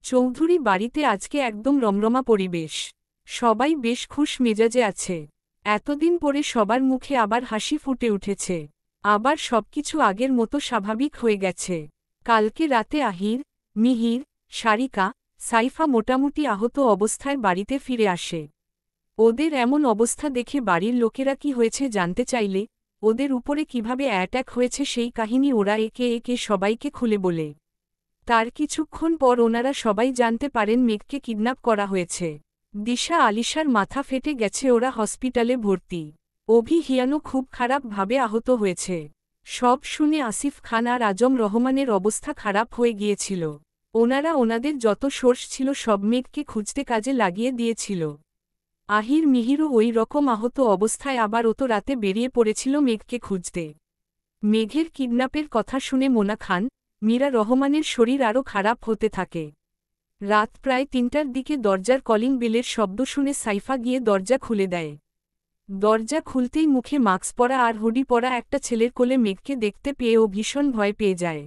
চৌধুরী বাড়িতে আজকে একদম রমরমা পরিবেশ। সবাই বেশ খুশ মেজাজে আছে। এতদিন পরে সবার মুখে আবার হাসি ফুটে উঠেছে। আবার সবকিছু আগের মতো স্বাভাবিক হয়ে গেছে। কালকে রাতে আহির, মিহির, সারিকা, সাইফা মোটামুটি আহত অবস্থায় বাড়িতে ফিরে আসে। ওদের এমন অবস্থা দেখে বাড়ির লোকেরা কি হয়েছে জানতে চাইলে ওদের উপরে কিভাবে অ্যাটাক হয়েছে সেই কাহিনী ওরা একে একে সবাইকে খুলে বলে। তার কিছুক্ষণ পর ওনারা সবাই জানতে পারেন মেঘকে কিডন্যাপ করা হয়েছে। দিশা আলিশার মাথা ফেটে গেছে, ওরা হসপিটালে ভর্তি। অভি হিয়ানো খুব খারাপভাবে আহত হয়েছে। সব শুনে আসিফ খান আর আজম রহমানের অবস্থা খারাপ হয়ে গিয়েছিল। ওনারা ওনাদের যত সোর্স ছিল সব মেঘকে খুঁজতে কাজে লাগিয়ে দিয়েছিল। আহির মিহিরও ওই রকম আহত অবস্থায় আবার অত রাতে বেরিয়ে পড়েছিল মেঘকে খুঁজতে। মেঘের কিডন্যাপের কথা শুনে মোনা খান, মীরা রহমানের শরীর আরও খারাপ হতে থাকে। রাত প্রায় ৩টার দিকে দরজার কলিং বেলের শব্দ শুনে সাইফা গিয়ে দরজা খুলে দেয়। দরজা খুলতেই মুখে মাস্ক পরা আর হুডি পরা একটা ছেলের কোলে মেঘকে দেখতে পেয়ে ও ভীষণ ভয় পেয়ে যায়।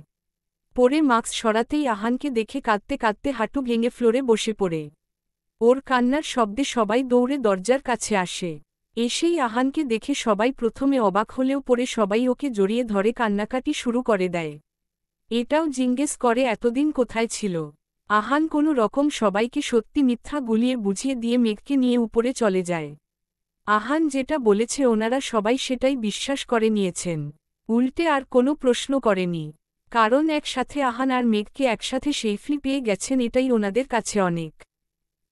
পরে মাস্ক সরাতেই আহানকে দেখে কাঁদতে কাঁদতে হাঁটু ভেঙে ফ্লোরে বসে পড়ে। ওর কান্নার শব্দে সবাই দৌড়ে দরজার কাছে আসে। এসেই আহানকে দেখে সবাই প্রথমে অবাক হলেও পরে সবাই ওকে জড়িয়ে ধরে কান্নাকাটি শুরু করে দেয়। এটাও জিজ্ঞেস করে এতদিন কোথায় ছিল। আহান কোনো রকম সবাইকে সত্যি মিথ্যা গুলিয়ে বুঝিয়ে দিয়ে মেঘকে নিয়ে উপরে চলে যায়। আহান যেটা বলেছে ওনারা সবাই সেটাই বিশ্বাস করে নিয়েছেন। উল্টে আর কোনো প্রশ্ন করেনি। কারণ একসাথে আহান আর মেঘকে একসাথে সেফলি পেয়ে গেছেন, এটাই ওনাদের কাছে অনেক।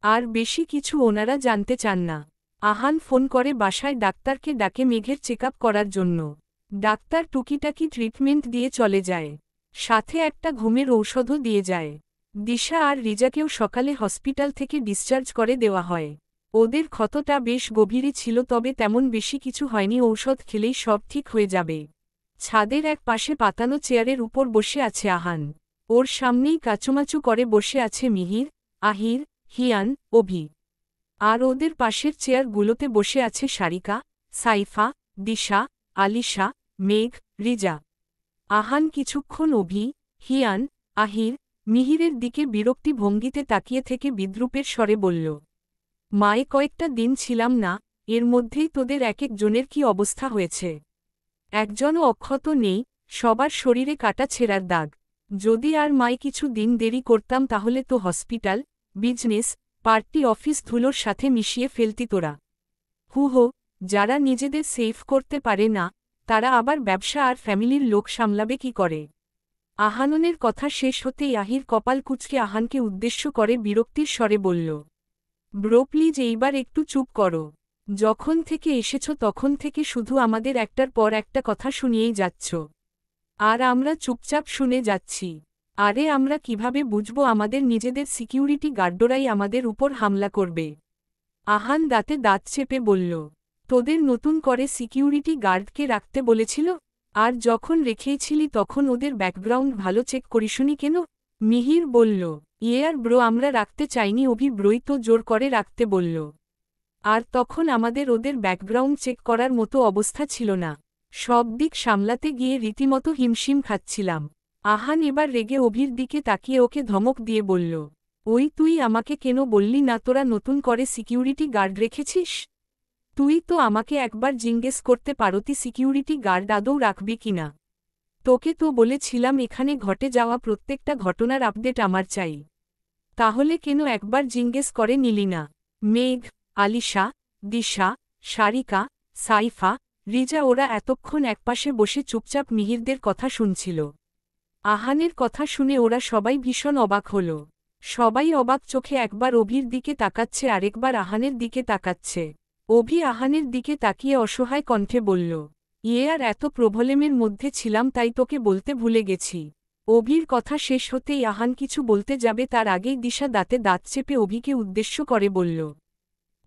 আর বেশি কিছু ওনারা জানতে চান না। আহান ফোন করে বাসায় ডাক্তারকে ডাকে মেঘের চেকআপ করার জন্য। ডাক্তার টুকিটাকি ট্রিটমেন্ট দিয়ে চলে যায়। সাথে একটা ঘুমের ঔষধও দিয়ে যায়। দিশা আর রিজাকেও সকালে হসপিটাল থেকে ডিসচার্জ করে দেওয়া হয়। ওদের ক্ষতটা বেশ গভীরই ছিল, তবে তেমন বেশি কিছু হয়নি, ঔষধ খেলেই সব ঠিক হয়ে যাবে। ছাদের এক পাশে পাতানো চেয়ারের উপর বসে আছে আহান। ওর সামনেই কাচুমাচু করে বসে আছে মিহির, আহির, হিয়ান, অভি। আর ওদের পাশের চেয়ারগুলোতে বসে আছে সারিকা, সাইফা, দিশা, আলিশা, মেঘ, রিজা। আহান কিছুক্ষণ অভি, হিয়ান, আহির, মিহিরের দিকে বিরক্তি ভঙ্গিতে তাকিয়ে থেকে বিদ্রূপের স্বরে বলল, মায়ে কয়েকটা দিন ছিলাম না, এর মধ্যেই তোদের এক একজনের কি অবস্থা হয়েছে। একজনও অক্ষত নেই, সবার শরীরে কাটা ছেঁড়ার দাগ। যদি আর মায়ে কিছু দিন দেরি করতাম তাহলে তো হসপিটাল, বিজনেস, পার্টি অফিস ধুলোর সাথে মিশিয়ে ফেলতি তোরা। হো, যারা নিজেদের সেফ করতে পারে না তারা আবার ব্যবসা আর ফ্যামিলির লোক সামলাবে কি করে। আহাননের কথা শেষ হতেই আহির কপাল কুঁচকে আহানকে উদ্দেশ্য করে বিরক্তির স্বরে বলল, ব্রো প্লিজ এইবার একটু চুপ করো। যখন থেকে এসেছ তখন থেকে শুধু আমাদের একটার পর একটা কথা শুনিয়েই যাচ্ছ। আর আমরা চুপচাপ শুনে যাচ্ছি। আরে আমরা কিভাবে বুঝবো আমাদের নিজেদের সিকিউরিটি গার্ডরাই আমাদের উপর হামলা করবে। আহান দাঁতে দাঁত চেপে বলল, তোদের নতুন করে সিকিউরিটি গার্ডকে রাখতে বলেছিল? আর যখন রেখেইছিলি তখন ওদের ব্যাকগ্রাউন্ড ভালো চেক করিসনি কেন? মিহির বলল, আর ব্রো আমরা রাখতে চাইনি, অভি ব্রোই তো জোর করে রাখতে বলল। আর তখন আমাদের ওদের ব্যাকগ্রাউন্ড চেক করার মতো অবস্থা ছিল না। সব দিক সামলাতে গিয়ে রীতিমতো হিমশিম খাচ্ছিলাম। আহান এবার রেগে অভির দিকে তাকিয়ে ওকে ধমক দিয়ে বলল, ওই তুই আমাকে কেন বললি না তোরা নতুন করে সিকিউরিটি গার্ড রেখেছিস? তুই তো আমাকে একবার জিজ্ঞেস করতে পারতি সিকিউরিটি গার্ড আদৌ রাখবি কিনা। তোকে তো বলেছিলাম এখানে ঘটে যাওয়া প্রত্যেকটা ঘটনার আপডেট আমার চাই। তাহলে কেন একবার জিজ্ঞেস করে নিলি না? মেঘ, আলিশা, দিশা, সারিকা, সাইফা, রিজা ওরা এতক্ষণ একপাশে বসে চুপচাপ মিহিরদের কথা শুনছিল। আহানের কথা শুনে ওরা সবাই ভীষণ অবাক হল। সবাই অবাক চোখে একবার অভির দিকে তাকাচ্ছে আরেকবার আহানের দিকে তাকাচ্ছে। অভি আহানের দিকে তাকিয়ে অসহায় কণ্ঠে বলল, আর এত প্রবলেমের মধ্যে ছিলাম তাই তোকে বলতে ভুলে গেছি। অভির কথা শেষ হতেই আহান কিছু বলতে যাবে তার আগেই দিশা দাঁতে দাঁত চেপে অভিকে উদ্দেশ্য করে বলল,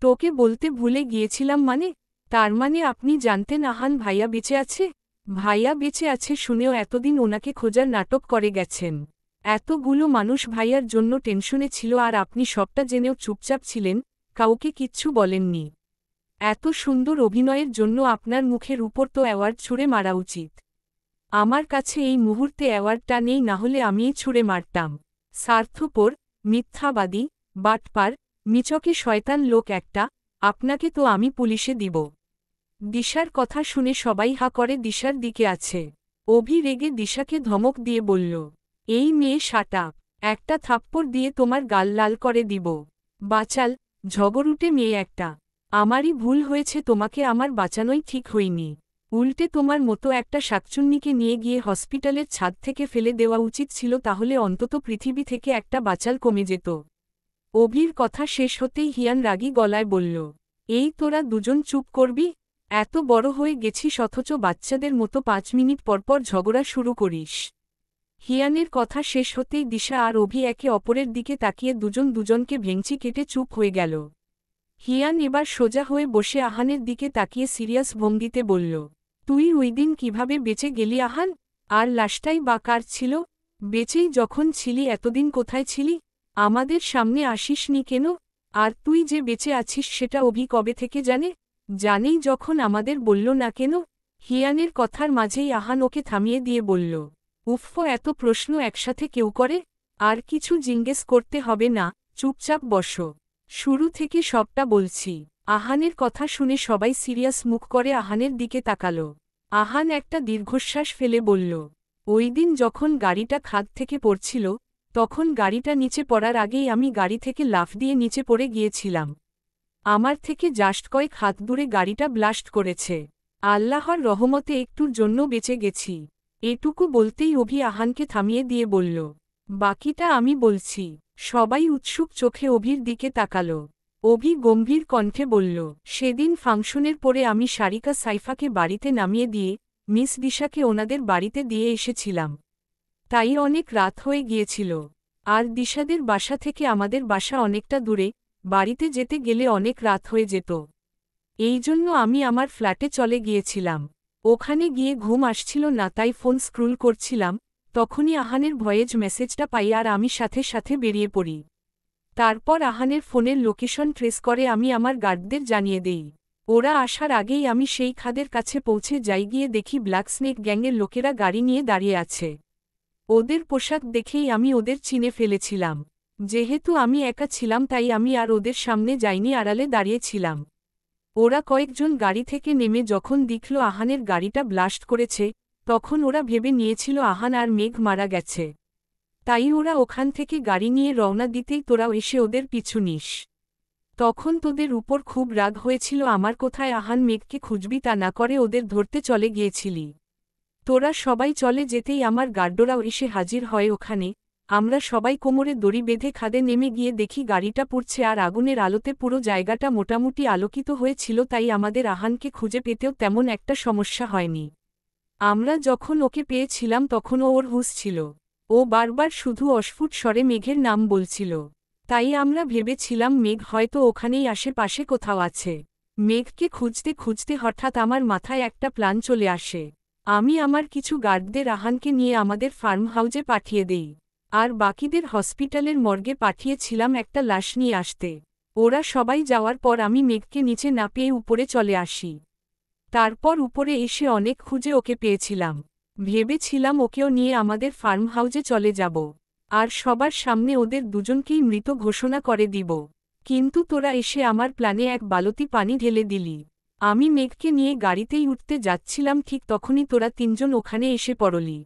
তোকে বলতে ভুলে গিয়েছিলাম মানে? তার মানে আপনি জানতেন আহান ভাইয়া বেঁচে আছে? ভাইয়া বেঁচে আছে শুনেও এতদিন ওনাকে খোঁজার নাটক করে গেছেন। এতগুলো মানুষ ভাইয়ার জন্য টেনশনে ছিল আর আপনি সবটা জেনেও চুপচাপ ছিলেন, কাউকে কিচ্ছু বলেননি। এত সুন্দর অভিনয়ের জন্য আপনার মুখের উপর তো অ্যাওয়ার্ড ছুঁড়ে মারা উচিত। আমার কাছে এই মুহূর্তে অ্যাওয়ার্ডটা নেই, না হলে আমিই ছুঁড়ে মারতাম। স্বার্থপর, মিথ্যাবাদী, বাটপার, মিচকে শয়তান লোক একটা, আপনাকে তো আমি পুলিশে দিব। দিশার কথা শুনে সবাই হা করে দিশার দিকে আছে। অভি রেগে দিশাকে ধমক দিয়ে বলল, এই মেয়ে শাটা, একটা থাপ্পড় দিয়ে তোমার গাল লাল করে দিব। বাচাল, ঝগড়ুটে মেয়ে একটা। আমারই ভুল হয়েছে, তোমাকে আমার বাঁচানোই ঠিক হয়নি। উল্টে তোমার মতো একটা শাকচুন্নিকে নিয়ে গিয়ে হসপিটালের ছাদ থেকে ফেলে দেওয়া উচিত ছিল, তাহলে অন্তত পৃথিবী থেকে একটা বাচাল কমে যেত। অভির কথা শেষ হতেই হিয়ান রাগী গলায় বলল, এই তোরা দুজন চুপ করবি? এত বড় হয়ে গেছিস অথচ বাচ্চাদের মতো 5 মিনিট পরপর ঝগড়া শুরু করিস। হিয়ানের কথা শেষ হতেই দিশা আর অভি একে অপরের দিকে তাকিয়ে দুজন দুজনকে ভেঙচি কেটে চুপ হয়ে গেল। হিয়ান এবার সোজা হয়ে বসে আহানের দিকে তাকিয়ে সিরিয়াস ভঙ্গিতে বলল, তুই ওই দিন কিভাবে বেঁচে গেলি আহান? আর লাশটাই বা কার ছিল? বেঁচেই যখন ছিলি এতদিন কোথায় ছিলি? আমাদের সামনে আসিসনি কেন? আর তুই যে বেঁচে আছিস সেটা অভি কবে থেকে জানে? জানেই যখন আমাদের বলল না কেন? হিয়ানের কথার মাঝেই আহান ওকে থামিয়ে দিয়ে বলল, উফ, এত প্রশ্ন একসাথে কেউ করে? আর কিছু জিজ্ঞেস করতে হবে না, চুপচাপ বসো। শুরু থেকে সবটা বলছি। আহানের কথা শুনে সবাই সিরিয়াস মুখ করে আহানের দিকে তাকাল। আহান একটা দীর্ঘশ্বাস ফেলে বলল, ওই দিন যখন গাড়িটা খাদ থেকে পড়ছিল, তখন গাড়িটা নিচে পড়ার আগেই আমি গাড়ি থেকে লাফ দিয়ে নিচে পড়ে গিয়েছিলাম। আমার থেকে জাস্ট কয়েক হাত দূরে গাড়িটা ব্লাস্ট করেছে। আল্লাহর রহমতে একটুর জন্য বেঁচে গেছি। এটুকু বলতেই অভি আহানকে থামিয়ে দিয়ে বলল, বাকিটা আমি বলছি। সবাই উৎসুক চোখে অভির দিকে তাকাল। অভি গম্ভীর কণ্ঠে বলল, সেদিন ফাংশনের পরে আমি সারিকা সাইফাকে বাড়িতে নামিয়ে দিয়ে মিস দিশাকে ওনাদের বাড়িতে দিয়ে এসেছিলাম। তাই অনেক রাত হয়ে গিয়েছিল। আর দিশাদের বাসা থেকে আমাদের বাসা অনেকটা দূরে, বাড়িতে যেতে গেলে অনেক রাত হয়ে যেত। এই জন্য আমি আমার ফ্ল্যাটে চলে গিয়েছিলাম। ওখানে গিয়ে ঘুম আসছিল না, তাই ফোন স্ক্রুল করছিলাম, তখনই আহানের ভয়েস মেসেজটা পাই আর আমি সাথে সাথে বেরিয়ে পড়ি। তারপর আহানের ফোনের লোকেশন ট্রেস করে আমি আমার গার্ডদের জানিয়ে দেই। ওরা আসার আগেই আমি সেই খাদের কাছে পৌঁছে যাই, গিয়ে দেখি ব্ল্যাক স্নেক গ্যাংয়ের লোকেরা গাড়ি নিয়ে দাঁড়িয়ে আছে। ওদের পোশাক দেখেই আমি ওদের চিনে ফেলেছিলাম। যেহেতু আমি একা ছিলাম তাই আমি আর ওদের সামনে যাইনি, আড়ালে দাঁড়িয়েছিলাম। ওরা কয়েকজন গাড়ি থেকে নেমে যখন দেখল আহানের গাড়িটা ব্লাস্ট করেছে, তখন ওরা ভেবে নিয়েছিল আহান আর মেঘ মারা গেছে। তাই ওরা ওখান থেকে গাড়ি নিয়ে রওনা দিতেই তোরাও এসে ওদের পিছু নিস। তখন তোদের উপর খুব রাগ হয়েছিল আমার, কোথায় আহান মেঘকে খুঁজবি তা না করে ওদের ধরতে চলে গিয়েছিলি। তোরা সবাই চলে যেতেই আমার গার্ডরাও এসে হাজির হয় ওখানে। আমরা সবাই কোমরে দড়ি বেঁধে খাদে নেমে গিয়ে দেখি গাড়িটা পুড়ছে আর আগুনের আলোতে পুরো জায়গাটা মোটামুটি আলোকিত হয়েছিল, তাই আমাদের আহানকে খুঁজে পেতেও তেমন একটা সমস্যা হয়নি। আমরা যখন ওকে পেয়েছিলাম তখনও ওর হুঁশ ছিল। ও বারবার শুধু অস্ফুট স্বরে মেঘের নাম বলছিল। তাই আমরা ভেবেছিলাম মেঘ হয়তো ওখানেই আশেপাশে কোথাও আছে। মেঘকে খুঁজতে খুঁজতে হঠাৎ আমার মাথায় একটা প্ল্যান চলে আসে। আমি আমার কিছু গার্ডদের আহানকে নিয়ে আমাদের ফার্ম হাউজে পাঠিয়ে দেই। আর বাকিদের হসপিটালের মর্গে পাঠিয়েছিলাম একটা লাশ নিয়ে আসতে। ওরা সবাই যাওয়ার পর আমি মেঘকে নিচে না পেয়ে উপরে চলে আসি। তারপর উপরে এসে অনেক খুঁজে ওকে পেয়েছিলাম। ভেবেছিলাম ওকেও নিয়ে আমাদের ফার্ম হাউজে চলে যাব। আর সবার সামনে ওদের দুজনকেই মৃত ঘোষণা করে দিব। কিন্তু তোরা এসে আমার প্ল্যানে এক বালতি পানি ঢেলে দিলি। আমি মেঘকে নিয়ে গাড়িতেই উঠতে যাচ্ছিলাম, ঠিক তখনই তোরা তিনজন ওখানে এসে পড়লি।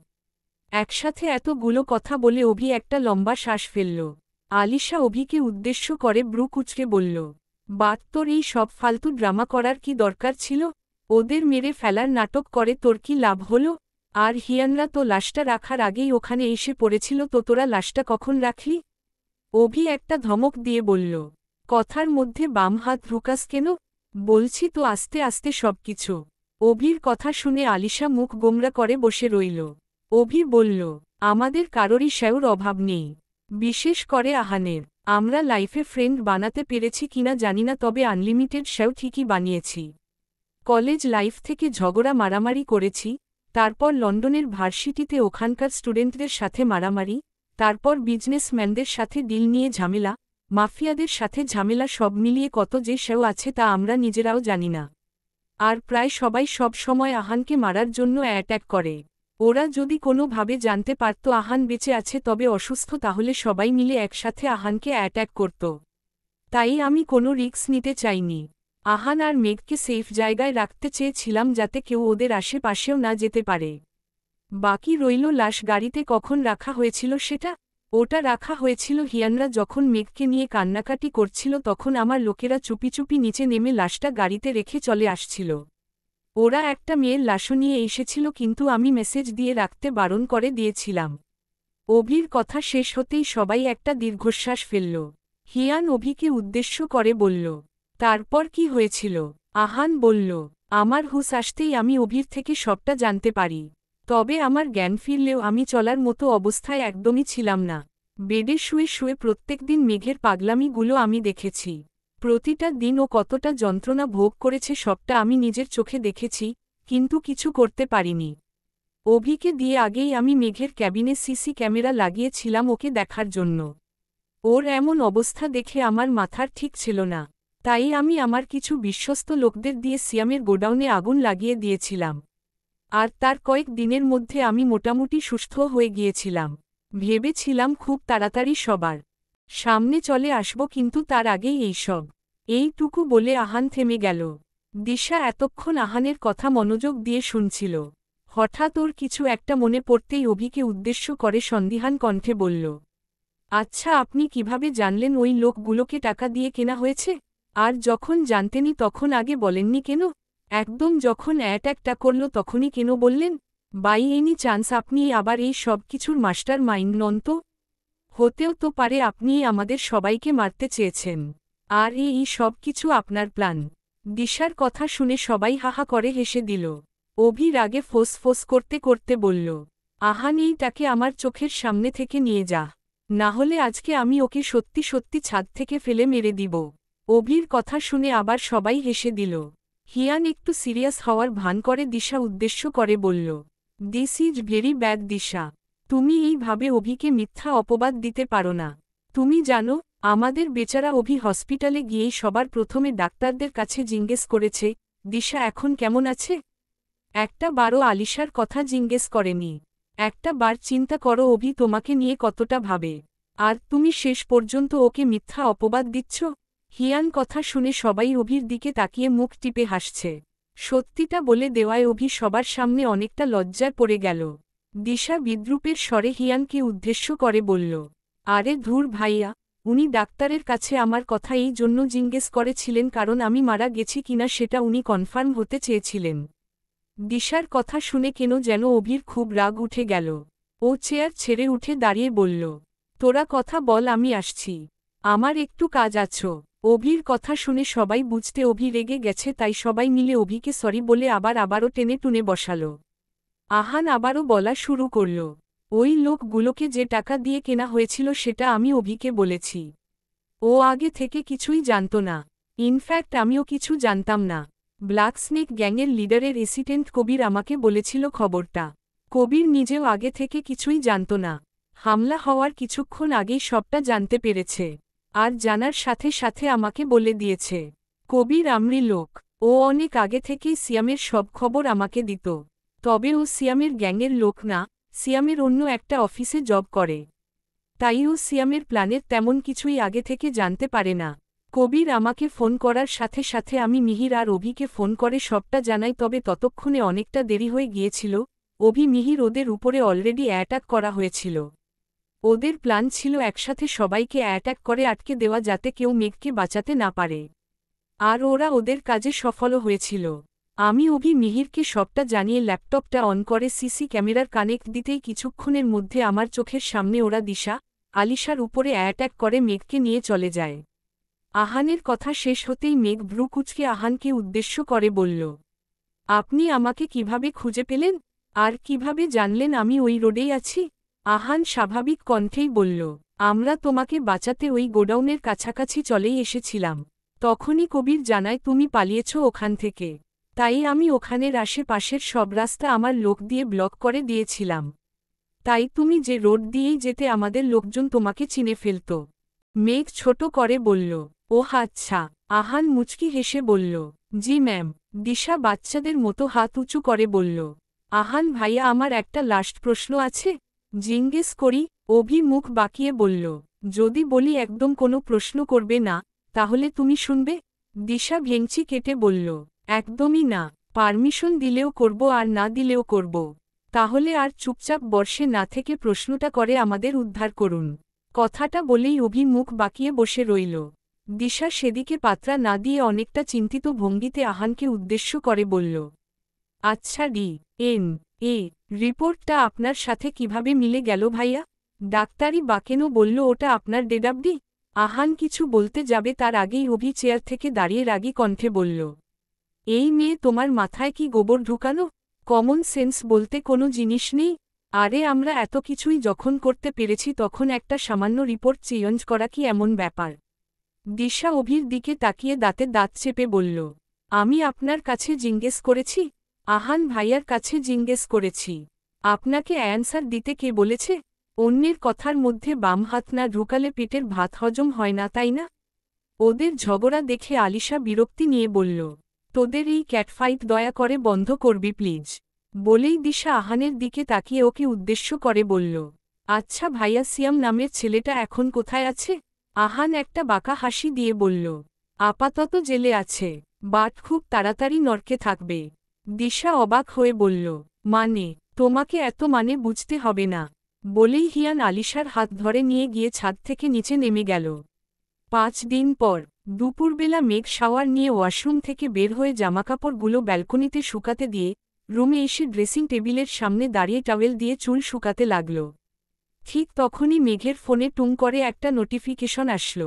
একসাথে এতগুলো কথা বলে অভি একটা লম্বা শ্বাস ফেলল। আলিশা অভিকে উদ্দেশ্য করে ব্রু কুঁচকে বলল, বাদ, তোর এই সব ফালতু ড্রামা করার কি দরকার ছিল? ওদের মেরে ফেলার নাটক করে তোর কি লাভ হলো? আর হিয়ানরা তো লাশটা রাখার আগেই ওখানে এসে পড়েছিল, তো তোরা লাশটা কখন রাখলি? অভি একটা ধমক দিয়ে বলল, কথার মধ্যে বাম হাত রুকাস কেন? বলছি তো আস্তে আস্তে সবকিছু। অভির কথা শুনে আলিশা মুখ গোমরা করে বসে রইল। অভি বলল, আমাদের কারোরই শ্যাওর অভাব নেই, বিশেষ করে আহানের। আমরা লাইফে ফ্রেন্ড বানাতে পেরেছি কিনা জানি না, তবে আনলিমিটেড শ্যাও ঠিকই বানিয়েছি। কলেজ লাইফ থেকে ঝগড়া মারামারি করেছি, তারপর লন্ডনের ভার্সিটিতে ওখানকার স্টুডেন্টদের সাথে মারামারি, তারপর বিজনেসম্যানদের সাথে ডিল নিয়ে ঝামেলা, মাফিয়াদের সাথে ঝামেলা, সব মিলিয়ে কত যে শ্যাও আছে তা আমরা নিজেরাও জানি না। আর প্রায় সবাই সব সময় আহানকে মারার জন্য অ্যাটাক করে। ওরা যদি কোনোভাবে জানতে পারত আহান বেঁচে আছে তবে অসুস্থ তাহলে সবাই মিলে একসাথে আহানকে অ্যাট্যাক করত। তাই আমি কোনো রিস্ক নিতে চাইনি। আহান আর মেঘকে সেফ জায়গায় রাখতে চেয়েছিলাম যাতে কেউ ওদের আশেপাশেও না যেতে পারে। বাকি রইল লাশ গাড়িতে কখন রাখা হয়েছিল সেটা। ওটা রাখা হয়েছিল হিয়ানরা যখন মেঘকে নিয়ে কান্নাকাটি করছিল তখন আমার লোকেরা চুপি চুপি নিচে নেমে লাশটা গাড়িতে রেখে চলে আসছিল। ওরা একটা মেয়ের লাশও নিয়ে এসেছিল কিন্তু আমি মেসেজ দিয়ে রাখতে বারণ করে দিয়েছিলাম। অভির কথা শেষ হতেই সবাই একটা দীর্ঘশ্বাস ফেলল। হিয়ান অভিকে উদ্দেশ্য করে বলল, তারপর কি হয়েছিল? আহান বলল, আমার হুঁশ আসতেই আমি অভির থেকে সবটা জানতে পারি। তবে আমার জ্ঞান ফিরলেও আমি চলার মতো অবস্থায় একদমই ছিলাম না। বেডে শুয়ে শুয়ে প্রত্যেকদিন মেঘের পাগলামিগুলো আমি দেখেছি। প্রতিটা দিন ও কতটা যন্ত্রণা ভোগ করেছে সবটা আমি নিজের চোখে দেখেছি, কিন্তু কিছু করতে পারিনি। অভিকে দিয়ে আগেই আমি মেঘের ক্যাবিনে সিসি ক্যামেরা লাগিয়েছিলাম ওকে দেখার জন্য। ওর এমন অবস্থা দেখে আমার মাথার ঠিক ছিল না। তাই আমি আমার কিছু বিশ্বস্ত লোকদের দিয়ে সিয়ামের গোডাউনে আগুন লাগিয়ে দিয়েছিলাম। আর তার কয়েক দিনের মধ্যে আমি মোটামুটি সুস্থ হয়ে গিয়েছিলাম। ভেবেছিলাম খুব তাড়াতাড়ি সবার সামনে চলে আসব কিন্তু তার আগেই এইটুকু বলে আহান থেমে গেল। দিশা এতক্ষণ আহানের কথা মনোযোগ দিয়ে শুনছিল। হঠাৎ ওর কিছু একটা মনে পড়তেই অভিকে উদ্দেশ্য করে সন্দিহান কণ্ঠে বলল, আচ্ছা আপনি কিভাবে জানলেন ওই লোকগুলোকে টাকা দিয়ে কেনা হয়েছে? আর যখন জানতেনি তখন আগে বলেননি কেন? একদম যখন অ্যাটাকটা করল তখনই কেন বললেন? বাই এনি চান্স আপনি আবার এই সব কিছুর মাস্টার মাইন্ড নন তো? হতেও তো পারে আপনিই আমাদের সবাইকে মারতে চেয়েছেন। আর এই সব কিছু আপনার প্ল্যান। দিশার কথা শুনে সবাই হাহা করে হেসে দিল। অভি রাগে ফোঁস ফোঁস করতে করতে বলল, আহান এইটাকে আমার চোখের সামনে থেকে নিয়ে যা, না হলে আজকে আমি ওকে সত্যি সত্যি ছাদ থেকে ফেলে মেরে দিব। অভির কথা শুনে আবার সবাই হেসে দিল। হিয়ান একটু সিরিয়াস হওয়ার ভান করে দিশা উদ্দেশ্য করে বলল, দিস ইজ ভেরি ব্যাড দিশা। তুমি এইভাবে অভিকে মিথ্যা অপবাদ দিতে পারো না। তুমি জানো, আমাদের বেচারা অভি হসপিটালে গিয়েই সবার প্রথমে ডাক্তারদের কাছে জিজ্ঞেস করেছে, দিশা এখন কেমন আছে? একটা বারও আলিশার কথা জিজ্ঞেস করেনি। একটা বার চিন্তা করো অভি তোমাকে নিয়ে কতটা ভাবে। আর তুমি শেষ পর্যন্ত ওকে মিথ্যা অপবাদ দিচ্ছ। হিয়ান কথা শুনে সবাই অভির দিকে তাকিয়ে মুখ টিপে হাসছে। সত্যিটা বলে দেওয়ায় অভি সবার সামনে অনেকটা লজ্জায় পড়ে গেল। দিশা বিদ্রূপের স্বরে হিয়ানকে উদ্দেশ্য করে বলল, আরে ধুর ভাইয়া, উনি ডাক্তারের কাছে আমার কথা এই জন্য জিজ্ঞেস করেছিলেন কারণ আমি মারা গেছি কিনা সেটা উনি কনফার্ম হতে চেয়েছিলেন। দিশার কথা শুনে কেন যেন অভির খুব রাগ উঠে গেল। ও চেয়ার ছেড়ে উঠে দাঁড়িয়ে বলল, তোরা কথা বল আমি আসছি। আমার একটু কাজ আছো। অভির কথা শুনে সবাই বুঝতে অভি রেগে গেছে তাই সবাই মিলে অভিকে সরি বলে আবারও টেনে টুনে বসাল। আহান আবারও বলা শুরু করল, ওই লোকগুলোকে যে টাকা দিয়ে কেনা হয়েছিল সেটা আমি অভিকে বলেছি। ও আগে থেকে কিছুই জানত না। ইনফ্যাক্ট আমিও কিছু জানতাম না। ব্ল্যাক স্নেক গ্যাংয়ের লিডারের এসিস্ট্যান্ট কবির আমাকে বলেছিল খবরটা। কবির নিজেও আগে থেকে কিছুই জানত না। হামলা হওয়ার কিছুক্ষণ আগেই সবটা জানতে পেরেছে। আর জানার সাথে সাথে আমাকে বলে দিয়েছে। কবির আমরি লোক। ও অনেক আগে থেকেই সিয়ামের সব খবর আমাকে দিত। তবে ও সিয়ামের গ্যাংয়ের লোক না, সিয়ামের অন্য একটা অফিসে জব করে। তাই ও সিয়ামের প্ল্যানের তেমন কিছুই আগে থেকে জানতে পারে না। কবির আমাকে ফোন করার সাথে সাথে আমি মিহির আর অভিকে ফোন করে সবটা জানাই তবে ততক্ষণে অনেকটা দেরি হয়ে গিয়েছিল। অভি মিহির ওদের উপরে অলরেডি অ্যাটাক করা হয়েছিল। ওদের প্ল্যান ছিল একসাথে সবাইকে অ্যাটাক করে আটকে দেওয়া যাতে কেউ মেঘকে বাঁচাতে না পারে। আর ওরা ওদের কাজে সফলও হয়েছিল। আমি অভি মিহিরকে সবটা জানিয়ে ল্যাপটপটা অন করে সিসি ক্যামেরার কানেক্ট দিতেই কিছুক্ষণের মধ্যে আমার চোখের সামনে ওরা দিশা, আলিশার উপরে অ্যাটাক করে মেঘকে নিয়ে চলে যায়। আহানের কথা শেষ হতেই মেঘ ভ্রু কুঁচকে আহানকে উদ্দেশ্য করে বলল, আপনি আমাকে কিভাবে খুঁজে পেলেন? আর কিভাবে জানলেন আমি ওই রোডেই আছি? আহান স্বাভাবিক কণ্ঠেই বলল, আমরা তোমাকে বাঁচাতে ওই গোডাউনের কাছাকাছি চলেই এসেছিলাম। তখনই কবির জানায় তুমি পালিয়েছ ওখান থেকে। তাই আমি ওখানের আশেপাশের সব রাস্তা আমার লোক দিয়ে ব্লক করে দিয়েছিলাম। তাই তুমি যে রোড দিয়েই যেতে আমাদের লোকজন তোমাকে চিনে ফেলত। মেঘ ছোট করে বলল, ওহ আচ্ছা। আহান মুচকি হেসে বলল, জি ম্যাম। দিশা বাচ্চাদের মতো হাত উঁচু করে বলল, আহান ভাইয়া, আমার একটা লাস্ট প্রশ্ন আছে, জিজ্ঞেস করি? অভি মুখ বাঁকিয়ে বলল, যদি বলি একদম কোনো প্রশ্ন করবে না, তাহলে তুমি শুনবে? দিশা ভেঙচি কেটে বলল, একদমই না। পারমিশন দিলেও করব আর না দিলেও করব। তাহলে আর চুপচাপ বর্ষে না থেকে প্রশ্নটা করে আমাদের উদ্ধার করুন। কথাটা বলেই অভি মুখ বাঁকিয়ে বসে রইল। দিশা সেদিকে পাত্রা না দিয়ে অনেকটা চিন্তিত ভঙ্গিতে আহানকে উদ্দেশ্য করে বলল, আচ্ছা এ রিপোর্টটা আপনার সাথে কিভাবে মিলে গেল ভাইয়া? ডাক্তারি বাকেনও বলল ওটা আপনার ডেডাবডি। আহান কিছু বলতে যাবে তার আগেই অভি চেয়ার থেকে দাঁড়িয়ে রাগী কণ্ঠে বলল, এই মেয়ে, তোমার মাথায় কি গোবর ঢুকানো? কমন সেন্স বলতে কোনো জিনিস নেই? আরে আমরা এত কিছুই যখন করতে পেরেছি, তখন একটা সামান্য রিপোর্ট চেঞ্জ করা কি এমন ব্যাপার? দিশা অভির দিকে তাকিয়ে দাঁতে দাঁত চেপে বলল, আমি আপনার কাছে জিজ্ঞেস করেছি? আহান ভাইয়ার কাছে জিজ্ঞেস করেছি। আপনাকে অ্যান্সার দিতে কে বলেছে? অন্যের কথার মধ্যে বাম হাত না ঢুকালে পেটের ভাত হজম হয় না, তাই না? ওদের ঝগড়া দেখে আলিশা বিরক্তি নিয়ে বলল, তোদের এই ক্যাটফাইট দয়া করে বন্ধ করবি প্লিজ। বলেই দিশা আহানের দিকে তাকিয়ে ওকে উদ্দেশ্য করে বলল, আচ্ছা ভাইয়া, সিয়াম নামের ছেলেটা এখন কোথায় আছে? আহান একটা বাঁকা হাসি দিয়ে বলল, আপাতত জেলে আছে, বাট খুব তাড়াতাড়ি নরকে থাকবে। দিশা অবাক হয়ে বলল, মানে? তোমাকে এত মানে বুঝতে হবে না। বলেই হিয়ান আলিশার হাত ধরে নিয়ে গিয়ে ছাদ থেকে নিচে নেমে গেল। 5 দিন পর দুপুরবেলা মেঘ শাওয়ার নিয়ে ওয়াশরুম থেকে বের হয়ে জামাকাপড়গুলো ব্যালকনিতে শুকাতে দিয়ে রুমে এসে ড্রেসিং টেবিলের সামনে দাঁড়িয়ে টাওয়েল দিয়ে চুল শুকাতে লাগল। ঠিক তখনই মেঘের ফোনে টুং করে একটা নোটিফিকেশন আসল।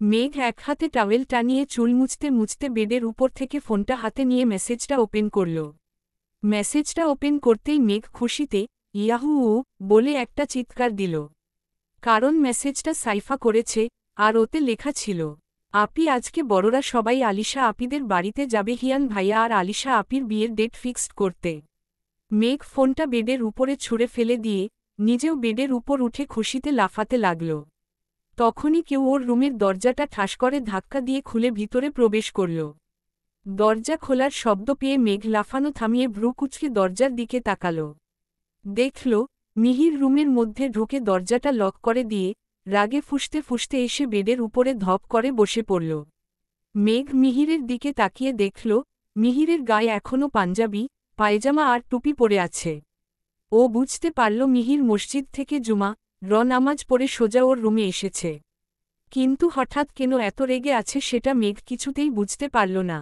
মেঘ এক হাতে টাওয়েল টানিয়ে চুল মুছতে মুছতে বেডের উপর থেকে ফোনটা হাতে নিয়ে মেসেজটা ওপেন করল। মেসেজটা ওপেন করতেই মেঘ খুশিতে ইয়াহু বলে একটা চিৎকার দিল। কারণ মেসেজটা সাইফা করেছে, আর ওতে লেখা ছিল, আপি, আজকে বড়রা সবাই আলিশা আপিদের বাড়িতে যাবে হিয়ান ভাইয়া আর আলিশা আপির বিয়ের ডেট ফিক্সড করতে। মেঘ ফোনটা বেডের উপরে ছুঁড়ে ফেলে দিয়ে নিজেও বেডের উপর উঠে খুশিতে লাফাতে লাগল। তখনই কেউ ওর রুমের দরজাটা ঠাস করে ধাক্কা দিয়ে খুলে ভিতরে প্রবেশ করল। দরজা খোলার শব্দ পেয়ে মেঘ লাফানো থামিয়ে ভ্রু কুঁচকে দরজার দিকে তাকাল। দেখল মিহির রুমের মধ্যে ঢুকে দরজাটা লক করে দিয়ে রাগে ফুঁসতে ফুঁসতে এসে বেডের উপরে ধপ করে বসে পড়ল। মেঘ মিহিরের দিকে তাকিয়ে দেখল মিহিরের গায়ে এখনও পাঞ্জাবি, পায়জামা আর টুপি পরে আছে। ও বুঝতে পারল মিহির মসজিদ থেকে জুমা নামাজ পড়ে সোজা ওর রুমে এসেছে। কিন্তু হঠাৎ কেন এত রেগে আছে সেটা মেঘ কিছুতেই বুঝতে পারল না।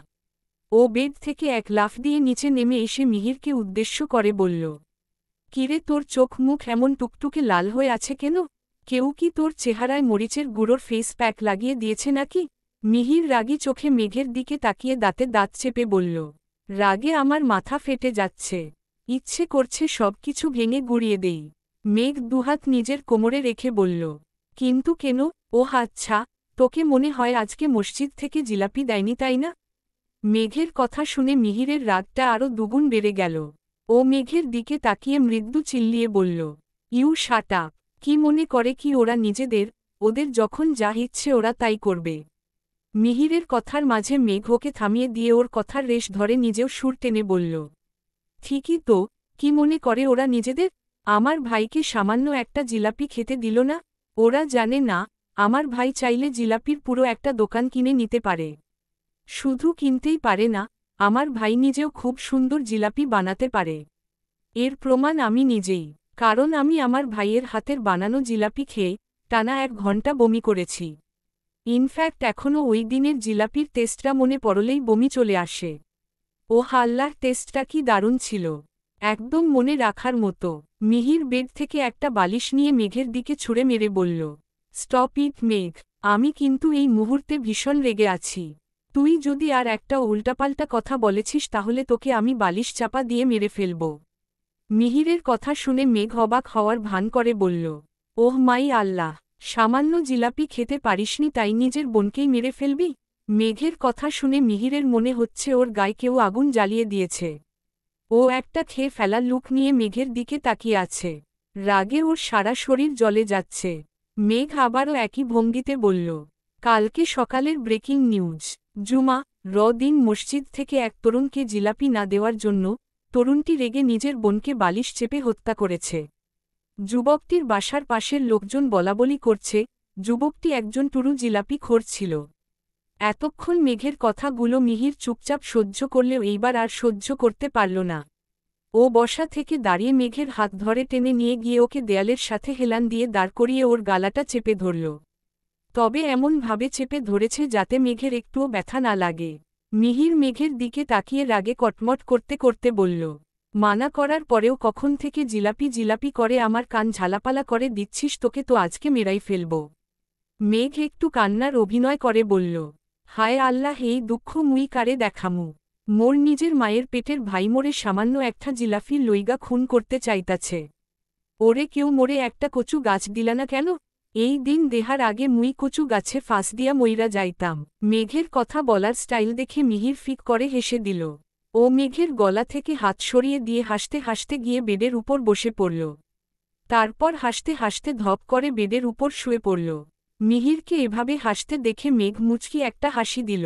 ও বেড থেকে এক লাফ দিয়ে নিচে নেমে এসে মিহিরকে উদ্দেশ্য করে বলল, কিরে, তোর চোখ মুখ এমন টুকটুকে লাল হয়ে আছে কেন? কেউ কি তোর চেহারায় মরিচের গুঁড়োর ফেস প্যাক লাগিয়ে দিয়েছে নাকি? মিহির রাগী চোখে মেঘের দিকে তাকিয়ে দাঁতে দাঁত চেপে বলল, রাগে আমার মাথা ফেটে যাচ্ছে, ইচ্ছে করছে সব কিছু ভেঙে গুড়িয়ে দেই। মেঘ দুহাত নিজের কোমরে রেখে বলল, কিন্তু কেন? ও আচ্ছা, তোকে মনে হয় আজকে মসজিদ থেকে জিলাপি দেয়নি, তাই না? মেঘের কথা শুনে মিহিরের রাগটা আরও দুগুণ বেড়ে গেল। ও মেঘের দিকে তাকিয়ে মৃদু চিল্লিয়ে বলল, ইউ শাট আপ। কি মনে করে কি ওরা নিজেদের? ওদের যখন যা ইচ্ছে ওরা তাই করবে। মিহিরের কথার মাঝে মেঘ ওকে থামিয়ে দিয়ে ওর কথার রেশ ধরে নিজেও সুর টেনে বলল, ঠিকই তো, কি মনে করে ওরা নিজেদের? আমার ভাইকে সামান্য একটা জিলাপি খেতে দিল না? ওরা জানে না আমার ভাই চাইলে জিলাপির পুরো একটা দোকান কিনে নিতে পারে। শুধু কিনতেই পারে না, আমার ভাই নিজেও খুব সুন্দর জিলাপি বানাতে পারে। এর প্রমাণ আমি নিজেই, কারণ আমি আমার ভাইয়ের হাতের বানানো জিলাপি খেয়ে টানা 1 ঘন্টা বমি করেছি। ইনফ্যাক্ট এখনও ওই দিনের জিলাপির টেস্টটা মনে পড়লেই বমি চলে আসে। ও হাল্লার টেস্টটা কি দারুণ ছিল, একদম মনে রাখার মতো। মিহির বেড থেকে একটা বালিশ নিয়ে মেঘের দিকে ছুঁড়ে মেরে বলল, স্টপ ইট মেঘ, আমি কিন্তু এই মুহূর্তে ভীষণ রেগে আছি। তুই যদি আর একটা উল্টাপাল্টা কথা বলেছিস তাহলে তোকে আমি বালিশ চাপা দিয়ে মেরে ফেলব। মিহিরের কথা শুনে মেঘ অবাক হওয়ার ভান করে বলল, ওহ মাই আল্লাহ, সামান্য জিলাপি খেতে পারিসনি তাই নিজের বোনকেই মেরে ফেলবি? মেঘের কথা শুনে মিহিরের মনে হচ্ছে ওর গায়ে কেউ আগুন জ্বালিয়ে দিয়েছে। ও একটা খেয়ে ফেলা লুক নিয়ে মেঘের দিকে তাকিয়ে আছে। রাগে ওর সারা শরীর জ্বলে যাচ্ছে। মেঘ আবারও একই ভঙ্গিতে বলল, কালকে সকালের ব্রেকিং নিউজ, জুমা দিন মসজিদ থেকে এক তরুণকে জিলাপি না দেওয়ার জন্য তরুণটি রেগে নিজের বোনকে বালিশ চেপে হত্যা করেছে। যুবকটির বাসার পাশের লোকজন বলাবলি করছে, যুবকটি একজন টুরু জিলাপি খোর ছিল। এতক্ষণ মেঘের কথাগুলো মিহির চুপচাপ সহ্য করলেও এইবার আর সহ্য করতে পারল না। ও বসা থেকে দাঁড়িয়ে মেঘের হাত ধরে টেনে নিয়ে গিয়ে ওকে দেয়ালের সাথে হেলান দিয়ে দাঁড় করিয়ে ওর গালাটা চেপে ধরল। তবে এমনভাবে চেপে ধরেছে যাতে মেঘের একটুও ব্যথা না লাগে। মিহির মেঘের দিকে তাকিয়ে রাগে কটমট করতে করতে বলল, মানা করার পরেও কখন থেকে জিলাপি জিলাপি করে আমার কান ঝালাপালা করে দিচ্ছিস, তোকে তো আজকে মেরাই ফেলব। মেঘ একটু কান্নার অভিনয় করে বলল, হায় আল্লাহ, এই দুঃখ মুই কারে দেখামু। মোর নিজের মায়ের পেটের ভাই মোরে সামান্য একটা জিলাফির লইগা খুন করতে চাইতাছে। ওরে কেউ মোরে একটা কচু গাছ দিলানা কেন? এই দিন দেহার আগে মুই কচু গাছে ফাঁস দিয়া মইরা যাইতাম। মেঘের কথা বলার স্টাইল দেখে মিহির ফিক করে হেসে দিল। ও মেঘের গলা থেকে হাত সরিয়ে দিয়ে হাসতে হাসতে গিয়ে বেডের উপর বসে পড়ল। তারপর হাসতে হাসতে ধপ করে বেডের উপর শুয়ে পড়ল। মিহিরকে এভাবে হাসতে দেখে মেঘ মুচকি একটা হাসি দিল,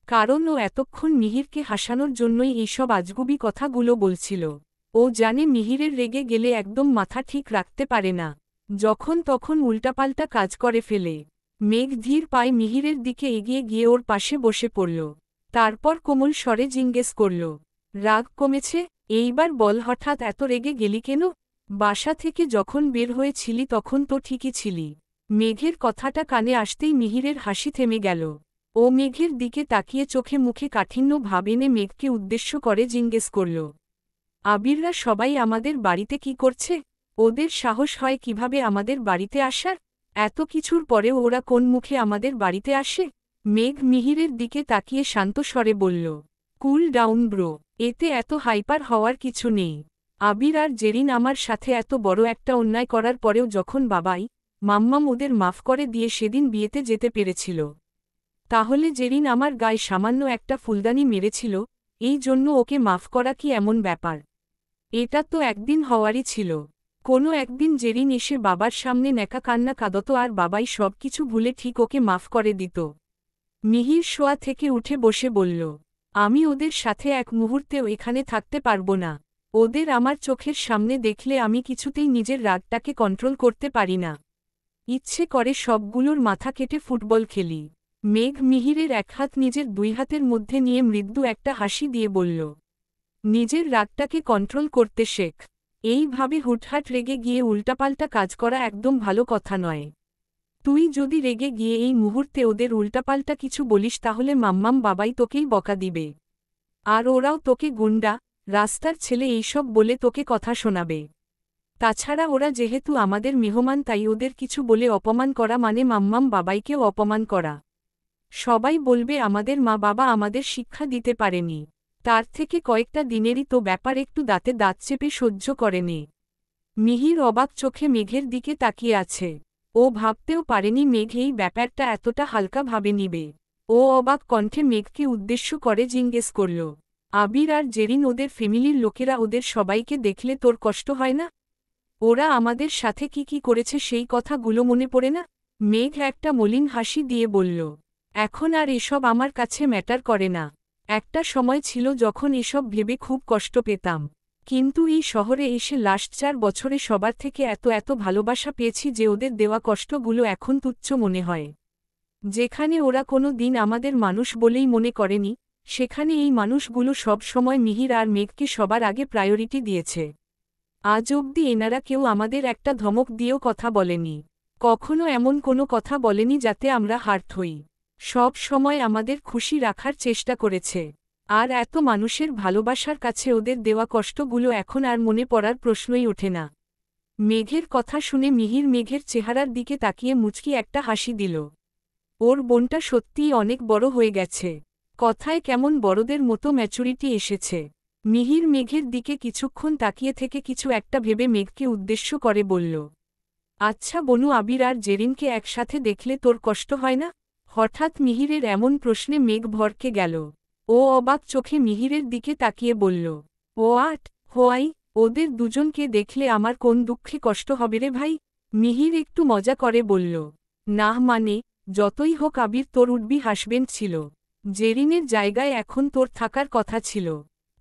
কারণ ও এতক্ষণ মিহিরকে হাসানোর জন্যই এইসব আজগুবি কথাগুলো বলছিল। ও জানে মিহিরের রেগে গেলে একদম মাথা ঠিক রাখতে পারে না, যখন তখন উল্টাপাল্টা কাজ করে ফেলে। মেঘ ধীর পায়ে মিহিরের দিকে এগিয়ে গিয়ে ওর পাশে বসে পড়ল। তারপর কোমল স্বরে জিজ্ঞেস করল, রাগ কমেছে? এইবার বল, হঠাৎ এত রেগে গেলি কেন? বাসা থেকে যখন বের হয়েছিলি তখন তো ঠিকই ছিলি। মেঘের কথাটা কানে আসতেই মিহিরের হাসি থেমে গেল। ও মেঘের দিকে তাকিয়ে চোখে মুখে কাঠিন্য ভাব এনে মেঘকে উদ্দেশ্য করে জিজ্ঞেস করল, আবিররা সবাই আমাদের বাড়িতে কি করছে? ওদের সাহস হয় কিভাবে আমাদের বাড়িতে আসার? এত কিছুর পরেও ওরা কোন মুখে আমাদের বাড়িতে আসে? মেঘ মিহিরের দিকে তাকিয়ে শান্ত স্বরে বলল, কুল ডাউন ব্রো, এতে এত হাইপার হওয়ার কিছু নেই। আবির আর জেরিন আমার সাথে এত বড় একটা অন্যায় করার পরেও যখন বাবাই মাম্মাম ওদের মাফ করে দিয়ে সেদিন বিয়েতে যেতে পেরেছিল, তাহলে জেরিন আমার গায়ে সামান্য একটা ফুলদানি মেরেছিল, এই জন্য ওকে মাফ করা কি এমন ব্যাপার? এটা তো একদিন হওয়ারই ছিল। কোনো একদিন জেরিন এসে বাবার সামনে নেকা কান্না কাঁদত আর বাবাই সব কিছু ভুলে ঠিক ওকে মাফ করে দিত। মিহির শোয়া থেকে উঠে বসে বলল, আমি ওদের সাথে এক মুহূর্তেও এখানে থাকতে পারবো না। ওদের আমার চোখের সামনে দেখলে আমি কিছুতেই নিজের রাগটাকে কন্ট্রোল করতে পারি না। ইচ্ছে করে সবগুলোর মাথা কেটে ফুটবল খেলি। মেঘ মিহিরের এক হাত নিজের দুই হাতের মধ্যে নিয়ে মৃদু একটা হাসি দিয়ে বলল, নিজের রাগটাকে কন্ট্রোল করতে শেখ। এইভাবে হুটহাট রেগে গিয়ে উল্টাপাল্টা কাজ করা একদম ভালো কথা নয়। তুই যদি রেগে গিয়ে এই মুহূর্তে ওদের উল্টাপাল্টা কিছু বলিস তাহলে মাম্মাম বাবাই তোকেই বকা দিবে। আর ওরাও তোকে গুন্ডা, রাস্তার ছেলে এইসব বলে তোকে কথা শোনাবে। তাছাড়া ওরা যেহেতু আমাদের মেহমান, তাই ওদের কিছু বলে অপমান করা মানে মাম্মাম বাবাইকেও অপমান করা। সবাই বলবে আমাদের মা বাবা আমাদের শিক্ষা দিতে পারেনি। তার থেকে কয়েকটা দিনেরই তো ব্যাপার, একটু দাঁতে দাঁত চেপে সহ্য করে নে। মিহির অবাক চোখে মেঘের দিকে তাকিয়ে আছে। ও ভাবতেও পারেনি মেঘ এই ব্যাপারটা এতটা হালকাভাবে নিবে। ও অবাক কণ্ঠে মেঘকে উদ্দেশ্য করে জিজ্ঞেস করল, আবির আর জেরিন ওদের ফ্যামিলির লোকেরা ওদের সবাইকে দেখলে তোর কষ্ট হয় না? ওরা আমাদের সাথে কি কি করেছে সেই কথাগুলো মনে পড়ে না? মেঘ একটা মলিন হাসি দিয়ে বলল, এখন আর এসব আমার কাছে ম্যাটার করে না। একটা সময় ছিল যখন এসব ভেবে খুব কষ্ট পেতাম, কিন্তু এই শহরে এসে লাস্ট 4 বছরে সবার থেকে এত এত ভালোবাসা পেয়েছি যে ওদের দেওয়া কষ্টগুলো এখন তুচ্ছ মনে হয়। যেখানে ওরা কোনো দিন আমাদের মানুষ বলেই মনে করেনি, সেখানে এই মানুষগুলো সব সময় মিহির আর মেঘকে সবার আগে প্রায়োরিটি দিয়েছে। আজ অবধি এনারা কেউ আমাদের একটা ধমক দিয়েও কথা বলেনি, কখনো এমন কোনো কথা বলেনি যাতে আমরা হার্ট হই। সব সময় আমাদের খুশি রাখার চেষ্টা করেছে। আর এত মানুষের ভালোবাসার কাছে ওদের দেওয়া কষ্টগুলো এখন আর মনে পড়ার প্রশ্নই ওঠে না। মেঘের কথা শুনে মিহির মেঘের চেহারার দিকে তাকিয়ে মুচকি একটা হাসি দিল। ওর বোনটা সত্যিই অনেক বড় হয়ে গেছে, কথায় কেমন বড়দের মতো ম্যাচুরিটি এসেছে। মিহির মেঘের দিকে কিছুক্ষণ তাকিয়ে থেকে কিছু একটা ভেবে মেঘকে উদ্দেশ্য করে বলল, আচ্ছা বনু, আবির আর জেরিনকে একসাথে দেখলে তোর কষ্ট হয় না? হঠাৎ মিহিরের এমন প্রশ্নে মেঘ ভরকে গেল। ও অবাক চোখে মিহিরের দিকে তাকিয়ে বলল, হোয়াই, ওদের দুজনকে দেখলে আমার কোন দুঃখে কষ্ট হবে রে ভাই? মিহির একটু মজা করে বলল, না মানে, যতই হোক আবির তোর উডবি হাসবেন্ড ছিল। জেরিনের জায়গায় এখন তোর থাকার কথা ছিল।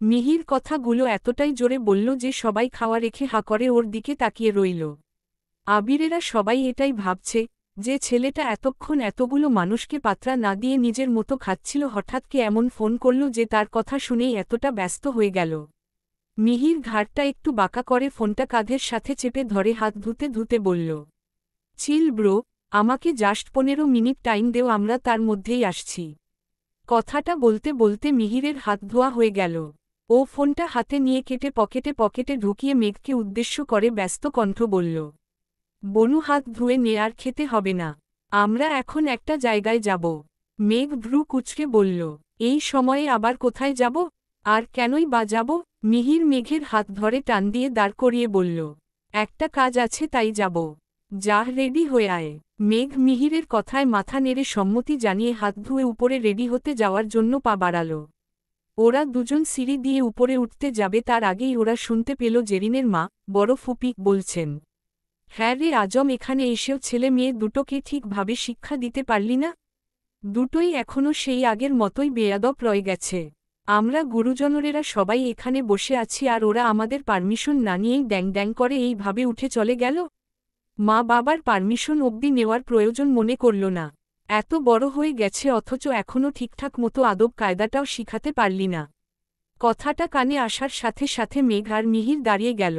মিহির কথাগুলো এতটাই জোরে বলল যে সবাই খাওয়া রেখে হা করে ওর দিকে তাকিয়ে রইল। আবিরেরা সবাই এটাই ভাবছে, যে ছেলেটা এতক্ষণ এতগুলো মানুষকে পাত্রা না দিয়ে নিজের মতো খাচ্ছিল হঠাৎ কে এমন ফোন করল যে তার কথা শুনেই এতটা ব্যস্ত হয়ে গেল। মিহির ঘাড়টা একটু বাঁকা করে ফোনটা কাঁধের সাথে চেপে ধরে হাত ধুতে ধুতে বলল, চিল ব্রো, আমাকে জাস্ট 15 মিনিট টাইম দেও, আমরা তার মধ্যেই আসছি। কথাটা বলতে বলতে মিহিরের হাত ধোয়া হয়ে গেল। ও ফোনটা হাতে নিয়ে কেটে পকেটে পকেটে ঢুকিয়ে মেঘকে উদ্দেশ্য করে ব্যস্ত কণ্ঠ বলল, বনু হাত ধুয়ে নে, আর খেতে হবে না, আমরা এখন একটা জায়গায় যাব। মেঘ ভ্রু কুচকে বলল, এই সময়ে আবার কোথায় যাব, আর কেনই বা যাব? মিহির মেঘের হাত ধরে টান দিয়ে দাঁড় করিয়ে বলল, একটা কাজ আছে তাই যাব। যা, রেডি হয়ে আয়। মেঘ মিহিরের কথায় মাথা নেড়ে সম্মতি জানিয়ে হাত ধুয়ে উপরে রেডি হতে যাওয়ার জন্য পা বাড়াল। ওরা দুজন সিঁড়ি দিয়ে উপরে উঠতে যাবে তার আগেই ওরা শুনতে পেল জেরিনের মা, বড় ফুপি, বলছেন, হ্যাঁ রে আজম, এখানে এসেও ছেলে মেয়ে দুটোকে ঠিকভাবে শিক্ষা দিতে পারলি না? দুটোই এখনও সেই আগের মতোই বেয়াদব রয়ে গেছে। আমরা গুরুজনরেরা সবাই এখানে বসে আছি আর ওরা আমাদের পারমিশন না নিয়েই ড্যাং ড্যাং করে এইভাবে উঠে চলে গেল। মা বাবার পারমিশন অবধি নেওয়ার প্রয়োজন মনে করল না। এত বড় হয়ে গেছে অথচ এখনও ঠিকঠাক মতো আদব কায়দাটাও শিখাতে পারলি না। কথাটা কানে আসার সাথে সাথে মেঘ আর মিহির দাঁড়িয়ে গেল।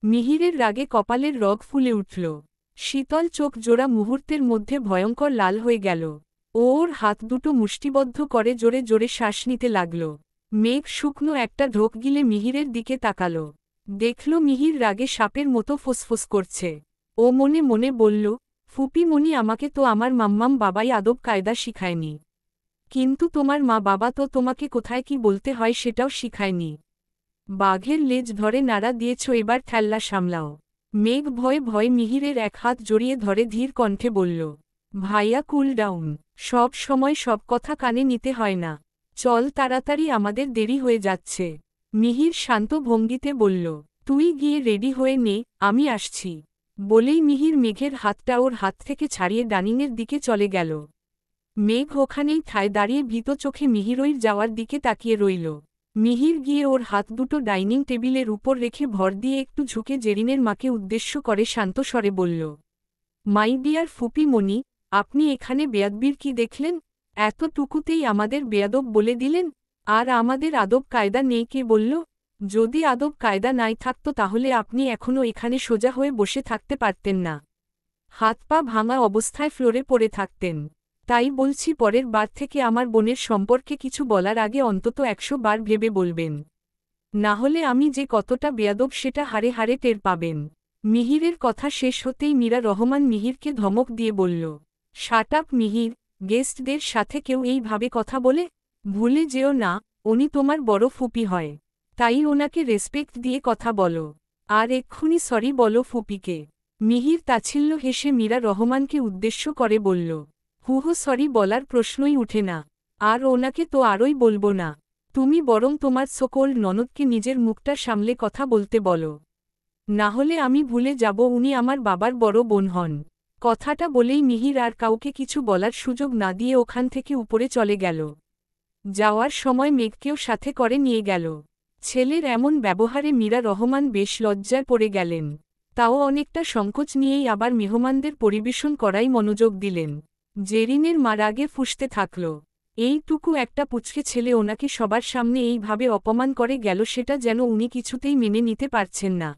মিহিরের রাগে কপালের রগ ফুলে উঠল। শীতল চোখ জোড়া মুহূর্তের মধ্যে ভয়ঙ্কর লাল হয়ে গেল। ওর হাত দুটো মুষ্টিবদ্ধ করে জোরে জোরে শ্বাস নিতে লাগল। মেঘ শুকনো একটা ঢোক গিলে মিহিরের দিকে তাকাল। দেখল মিহির রাগে সাপের মতো ফোসফোস করছে। ও মনে মনে বলল, ফুপিমণি, আমাকে তো আমার মাম্মাম বাবাই আদব কায়দা শিখায়নি, কিন্তু তোমার মা বাবা তো তোমাকে কোথায় কি বলতে হয় সেটাও শিখায়নি। বাঘের লেজ ধরে নাড়া দিয়েছ, এবার ঠেল্লা সামলাও। মেঘ ভয়ে ভয়ে মিহিরের এক হাত জড়িয়ে ধরে ধীর কণ্ঠে বলল, ভাইয়া কুল ডাউন, সব সময় সব কথা কানে নিতে হয় না, চল তাড়াতাড়ি, আমাদের দেরি হয়ে যাচ্ছে। মিহির শান্ত ভঙ্গিতে বলল, তুই গিয়ে রেডি হয়ে নে, আমি আসছি। বলেই মিহির মেঘের হাতটা ওর হাত থেকে ছাড়িয়ে ডাইনিংয়ের দিকে চলে গেল। মেঘ ওখানেই ঠায় দাঁড়িয়ে ভীত চোখে মিহিরইর যাওয়ার দিকে তাকিয়ে রইল। মিহির গিয়ে ওর হাত দুটো ডাইনিং টেবিলের উপর রেখে ভর দিয়ে একটু ঝুঁকে জেরিনের মাকে উদ্দেশ্য করে শান্ত স্বরে বলল, মাই ডিয়ার ফুপিমণি, আপনি এখানে বেয়াদবির কি দেখলেন? এতটুকুতেই আমাদের বেয়াদব বলে দিলেন? আর আমাদের আদব কায়দা নেই কে বলল? যদি আদব কায়দা নাই থাকতো তাহলে আপনি এখনও এখানে সোজা হয়ে বসে থাকতে পারতেন না, হাত পা ভাঙা অবস্থায় ফ্লোরে পড়ে থাকতেন। তাই বলছি, পরের বার থেকে আমার বোনের সম্পর্কে কিছু বলার আগে অন্তত 100 বার ভেবে বলবেন, না হলে আমি যে কতটা বেয়াদব সেটা হারে হারে টের পাবেন। মিহিরের কথা শেষ হতেই মীরা রহমান মিহিরকে ধমক দিয়ে বলল, শাট আপ মিহির, গেস্টদের সাথে কেউ এইভাবে কথা বলে? ভুলে যেও না, উনি তোমার বড় ফুপি হয়, তাই ওনাকে রেসপেক্ট দিয়ে কথা বলো। আর এক্ষুনি সরি বলো ফুপিকে। মিহির তাচ্ছিল্য হেসে মীরা রহমানকে উদ্দেশ্য করে বলল, হুহু, সরি বলার প্রশ্নই উঠে না, আর ওনাকে তো আরই বলবো না। তুমি বরং তোমার সকোল্ড ননদকে নিজের মুখটা সামলে কথা বলতে বলো, না হলে আমি ভুলে যাব উনি আমার বাবার বড় বোন হন। কথাটা বলেই মিহির আর কাউকে কিছু বলার সুযোগ না দিয়ে ওখান থেকে উপরে চলে গেল। যাওয়ার সময় মেঘকেও সাথে করে নিয়ে গেল। ছেলের এমন ব্যবহারে মীরা রহমান বেশ লজ্জায় পড়ে গেলেন। তাও অনেকটা সংকোচ নিয়েই আবার মেহমানদের পরিবেশন করাই মনোযোগ দিলেন। জেরিনের মা রাগে ফুঁসতে থাকল, এইটুকু একটা পুচকে ছেলে ওনাকে সবার সামনে এইভাবে অপমান করে গেল, সেটা যেন উনি কিছুতেই মেনে নিতে পারছেন না।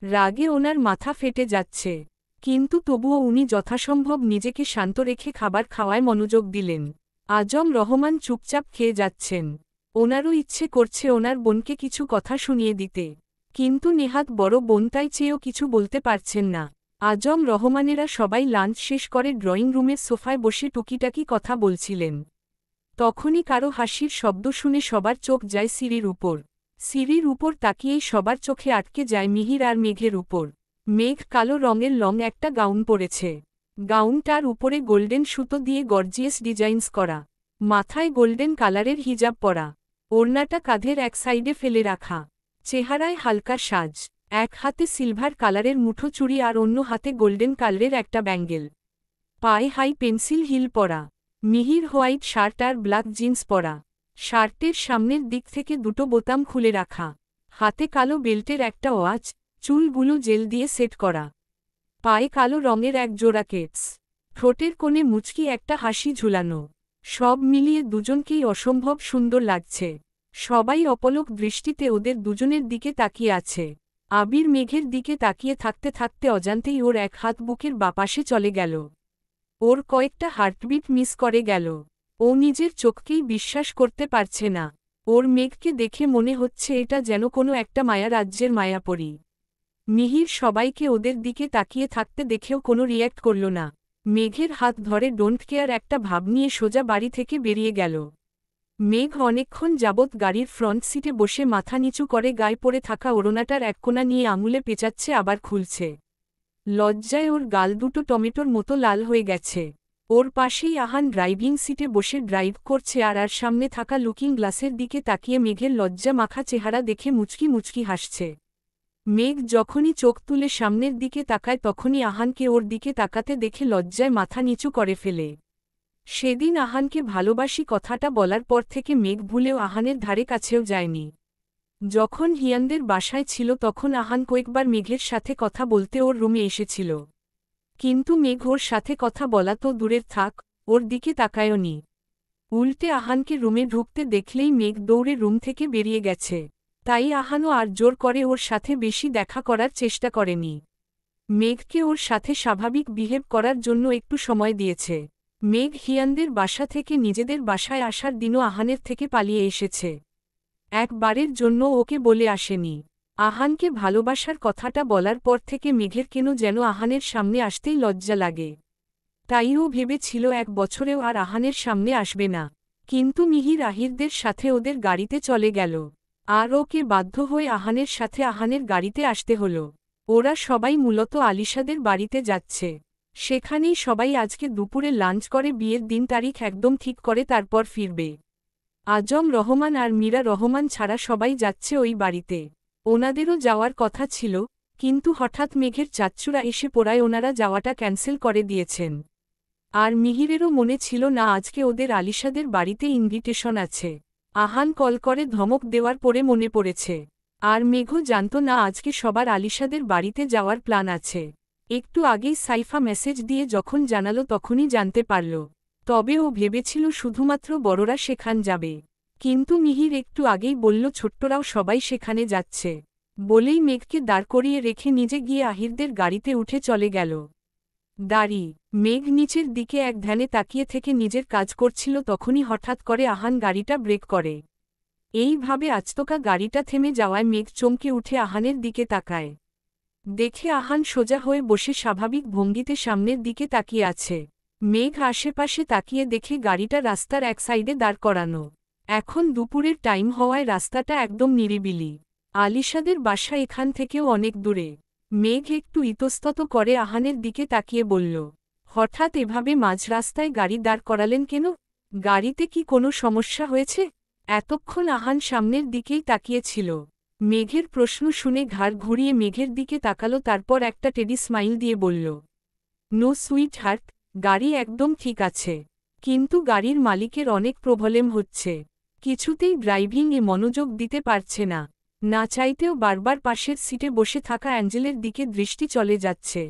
রাগে ওনার মাথা ফেটে যাচ্ছে, কিন্তু তবুও উনি যথাসম্ভব নিজেকে শান্ত রেখে খাবার খাওয়ায় মনোযোগ দিলেন। আজম রহমান চুপচাপ খেয়ে যাচ্ছেন। ওনারও ইচ্ছে করছে ওনার বোনকে কিছু কথা শুনিয়ে দিতে, কিন্তু নেহাত বড় বোন তাই চেয়েও কিছু বলতে পারছেন না। আজম রহমানেরা সবাই লাঞ্চ শেষ করে ড্রয়িং রুমের সোফায় বসে টুকিটাকি কথা বলছিলেন। তখনই কারো হাসির শব্দ শুনে সবার চোখ যায় সিঁড়ির উপর। সিঁড়ির উপর তাকিয়েই সবার চোখে আটকে যায় মিহির আর মেঘের উপর। মেঘ কালো রঙের লং একটা গাউন পরেছে। গাউনটার উপরে গোল্ডেন সুতো দিয়ে গর্জিয়াস ডিজাইনস করা, মাথায় গোল্ডেন কালারের হিজাব পরা, ওড়নাটা কাঁধের এক সাইডে ফেলে রাখা, চেহারায় হালকা সাজ, এক হাতে সিলভার কালারের মুঠো চুড়ি আর অন্য হাতে গোল্ডেন কালারের একটা ব্যাঙ্গেল, পায়ে হাই পেন্সিল হিল পরা। মিহির হোয়াইট শার্ট আর ব্ল্যাক জিন্স পরা। শার্টের সামনের দিক থেকে দুটো বোতাম খুলে রাখা, হাতে কালো বেল্টের একটা ওয়াচ, চুলগুলো জেল দিয়ে সেট করা, পায়ে কালো রঙের এক জোড়া কেটস, ঠোঁটের কোণে মুচকি একটা হাসি ঝুলানো। সব মিলিয়ে দুজনকেই অসম্ভব সুন্দর লাগছে। সবাই অপলক দৃষ্টিতে ওদের দুজনের দিকে তাকিয়ে আছে। আবির মেঘের দিকে তাকিয়ে থাকতে থাকতে অজান্তেই ওর এক হাত বুকের বাপাশে চলে গেল। ওর কয়েকটা হার্টবিট মিস করে গেল। ও নিজের চোখকেই বিশ্বাস করতে পারছে না। ওর মেঘকে দেখে মনে হচ্ছে এটা যেন কোনো একটা মায়া রাজ্যের মায়াপরী। মিহির সবাইকে ওদের দিকে তাকিয়ে থাকতে দেখেও কোনো রিয়্যাক্ট করল না। মেঘের হাত ধরে ডোন্ট কেয়ার একটা ভাব নিয়ে সোজা বাড়ি থেকে বেরিয়ে গেল। মেঘ অনেকক্ষণ যাবৎ গাড়ির ফ্রন্ট সিটে বসে মাথা নিচু করে গায়ে পড়ে থাকা ওড়নাটার এক কোণা নিয়ে আঙুলে পেঁচাচ্ছে আবার খুলছে। লজ্জায় ওর গাল দুটো টমেটোর মতো লাল হয়ে গেছে। ওর পাশেই আহান ড্রাইভিং সিটে বসে ড্রাইভ করছে আর সামনে থাকা লুকিং গ্লাসের দিকে তাকিয়ে মেঘের লজ্জা মাখা চেহারা দেখে মুচকি মুচকি হাসছে। মেঘ যখনই চোখ তুলে সামনের দিকে তাকায় তখনই আহানকে ওর দিকে তাকাতে দেখে লজ্জায় মাথা নিচু করে ফেলে। সেদিন আহানকে ভালোবাসি কথাটা বলার পর থেকে মেঘ ভুলেও আহানের ধারে কাছেও যায়নি। যখন হিয়ানদের বাসায় ছিল তখন আহান কয়েকবার মেঘের সাথে কথা বলতে ওর রুমে এসেছিল, কিন্তু মেঘ ওর সাথে কথা বলা তো দূরের থাক, ওর দিকে তাকায়নি। উল্টে আহানকে রুমে ঢুকতে দেখলেই মেঘ দৌড়ে রুম থেকে বেরিয়ে গেছে। তাই আহানও আর জোর করে ওর সাথে বেশি দেখা করার চেষ্টা করেনি। মেঘকে ওর সাথে স্বাভাবিক বিহেভ করার জন্য একটু সময় দিয়েছে। মেঘ হিয়ানদের বাসা থেকে নিজেদের বাসায় আসার দিনও আহানের থেকে পালিয়ে এসেছে। একবারের জন্য ওকে বলে আসেনি। আহানকে ভালোবাসার কথাটা বলার পর থেকে মেঘের কেন যেন আহানের সামনে আসতেই লজ্জা লাগে। তাই ও ভেবেছিল এক বছরেও আর আহানের সামনে আসবে না। কিন্তু মিহির আহিরদের সাথে ওদের গাড়িতে চলে গেল, আর ওকে বাধ্য হয়ে আহানের সাথে আহানের গাড়িতে আসতে হল। ওরা সবাই মূলত আলিশাদের বাড়িতে যাচ্ছে। সেখানেই সবাই আজকে দুপুরে লাঞ্চ করে বিয়ের দিন তারিখ একদম ঠিক করে তারপর ফিরবে। আজম রহমান আর মীরা রহমান ছাড়া সবাই যাচ্ছে ওই বাড়িতে। ওনাদেরও যাওয়ার কথা ছিল, কিন্তু হঠাৎ মেঘের চাচ্চুরা এসে পড়ায় ওনারা যাওয়াটা ক্যান্সেল করে দিয়েছেন। আর মিহিরেরও মনে ছিল না আজকে ওদের আলিশাদের বাড়িতে ইনভিটেশন আছে। আহান কল করে ধমক দেওয়ার পরে মনে পড়েছে। আর মেঘও জানত না আজকে সবার আলিশাদের বাড়িতে যাওয়ার প্ল্যান আছে। একটু আগেই সাইফা মেসেজ দিয়ে যখন জানালো তখনই জানতে পারল। তবে ও ভেবেছিল শুধুমাত্র বড়রা সেখান যাবে, কিন্তু মিহির একটু আগেই বলল ছোট্টরাও সবাই সেখানে যাচ্ছে। বলেই মেঘকে দাঁড় করিয়ে রেখে নিজে গিয়ে আহিরদের গাড়িতে উঠে চলে গেল। দাঁড়ি মেঘ নিচের দিকে এক ধ্যানে তাকিয়ে থেকে নিজের কাজ করছিল তখনই হঠাৎ করে আহান গাড়িটা ব্রেক করে। এইভাবে আচতকা গাড়িটা থেমে যাওয়ায় মেঘ চমকে উঠে আহানের দিকে তাকায়। দেখে আহান সোজা হয়ে বসে স্বাভাবিক ভঙ্গিতে সামনের দিকে তাকিয়ে আছে। মেঘ আশেপাশে তাকিয়ে দেখে গাড়িটা রাস্তার এক সাইডে দাঁড় করানো। এখন দুপুরের টাইম হওয়ায় রাস্তাটা একদম নিরিবিলি। আলিশাদের বাসা এখান থেকেও অনেক দূরে। মেঘ একটু ইতস্তত করে আহানের দিকে তাকিয়ে বলল, হঠাৎ এভাবে মাঝ রাস্তায় গাড়ি দাঁড় করালেন কেন? গাড়িতে কি কোনো সমস্যা হয়েছে? এতক্ষণ আহান সামনের দিকেই তাকিয়েছিল। মেঘের প্রশ্ন শুনে ঘাড় ঘুরিয়ে মেঘের দিকে তাকালো, তারপর একটা টেডি স্মাইল দিয়ে বলল, নো সুইট হার্ট, গাড়ি একদম ঠিক আছে। কিন্তু গাড়ির মালিকের অনেক প্রবলেম হচ্ছে। কিছুতেই ড্রাইভিংয়ে মনোযোগ দিতে পারছে না। না চাইতেও বারবার পাশের সিটে বসে থাকা অ্যাঞ্জেলের দিকে দৃষ্টি চলে যাচ্ছে।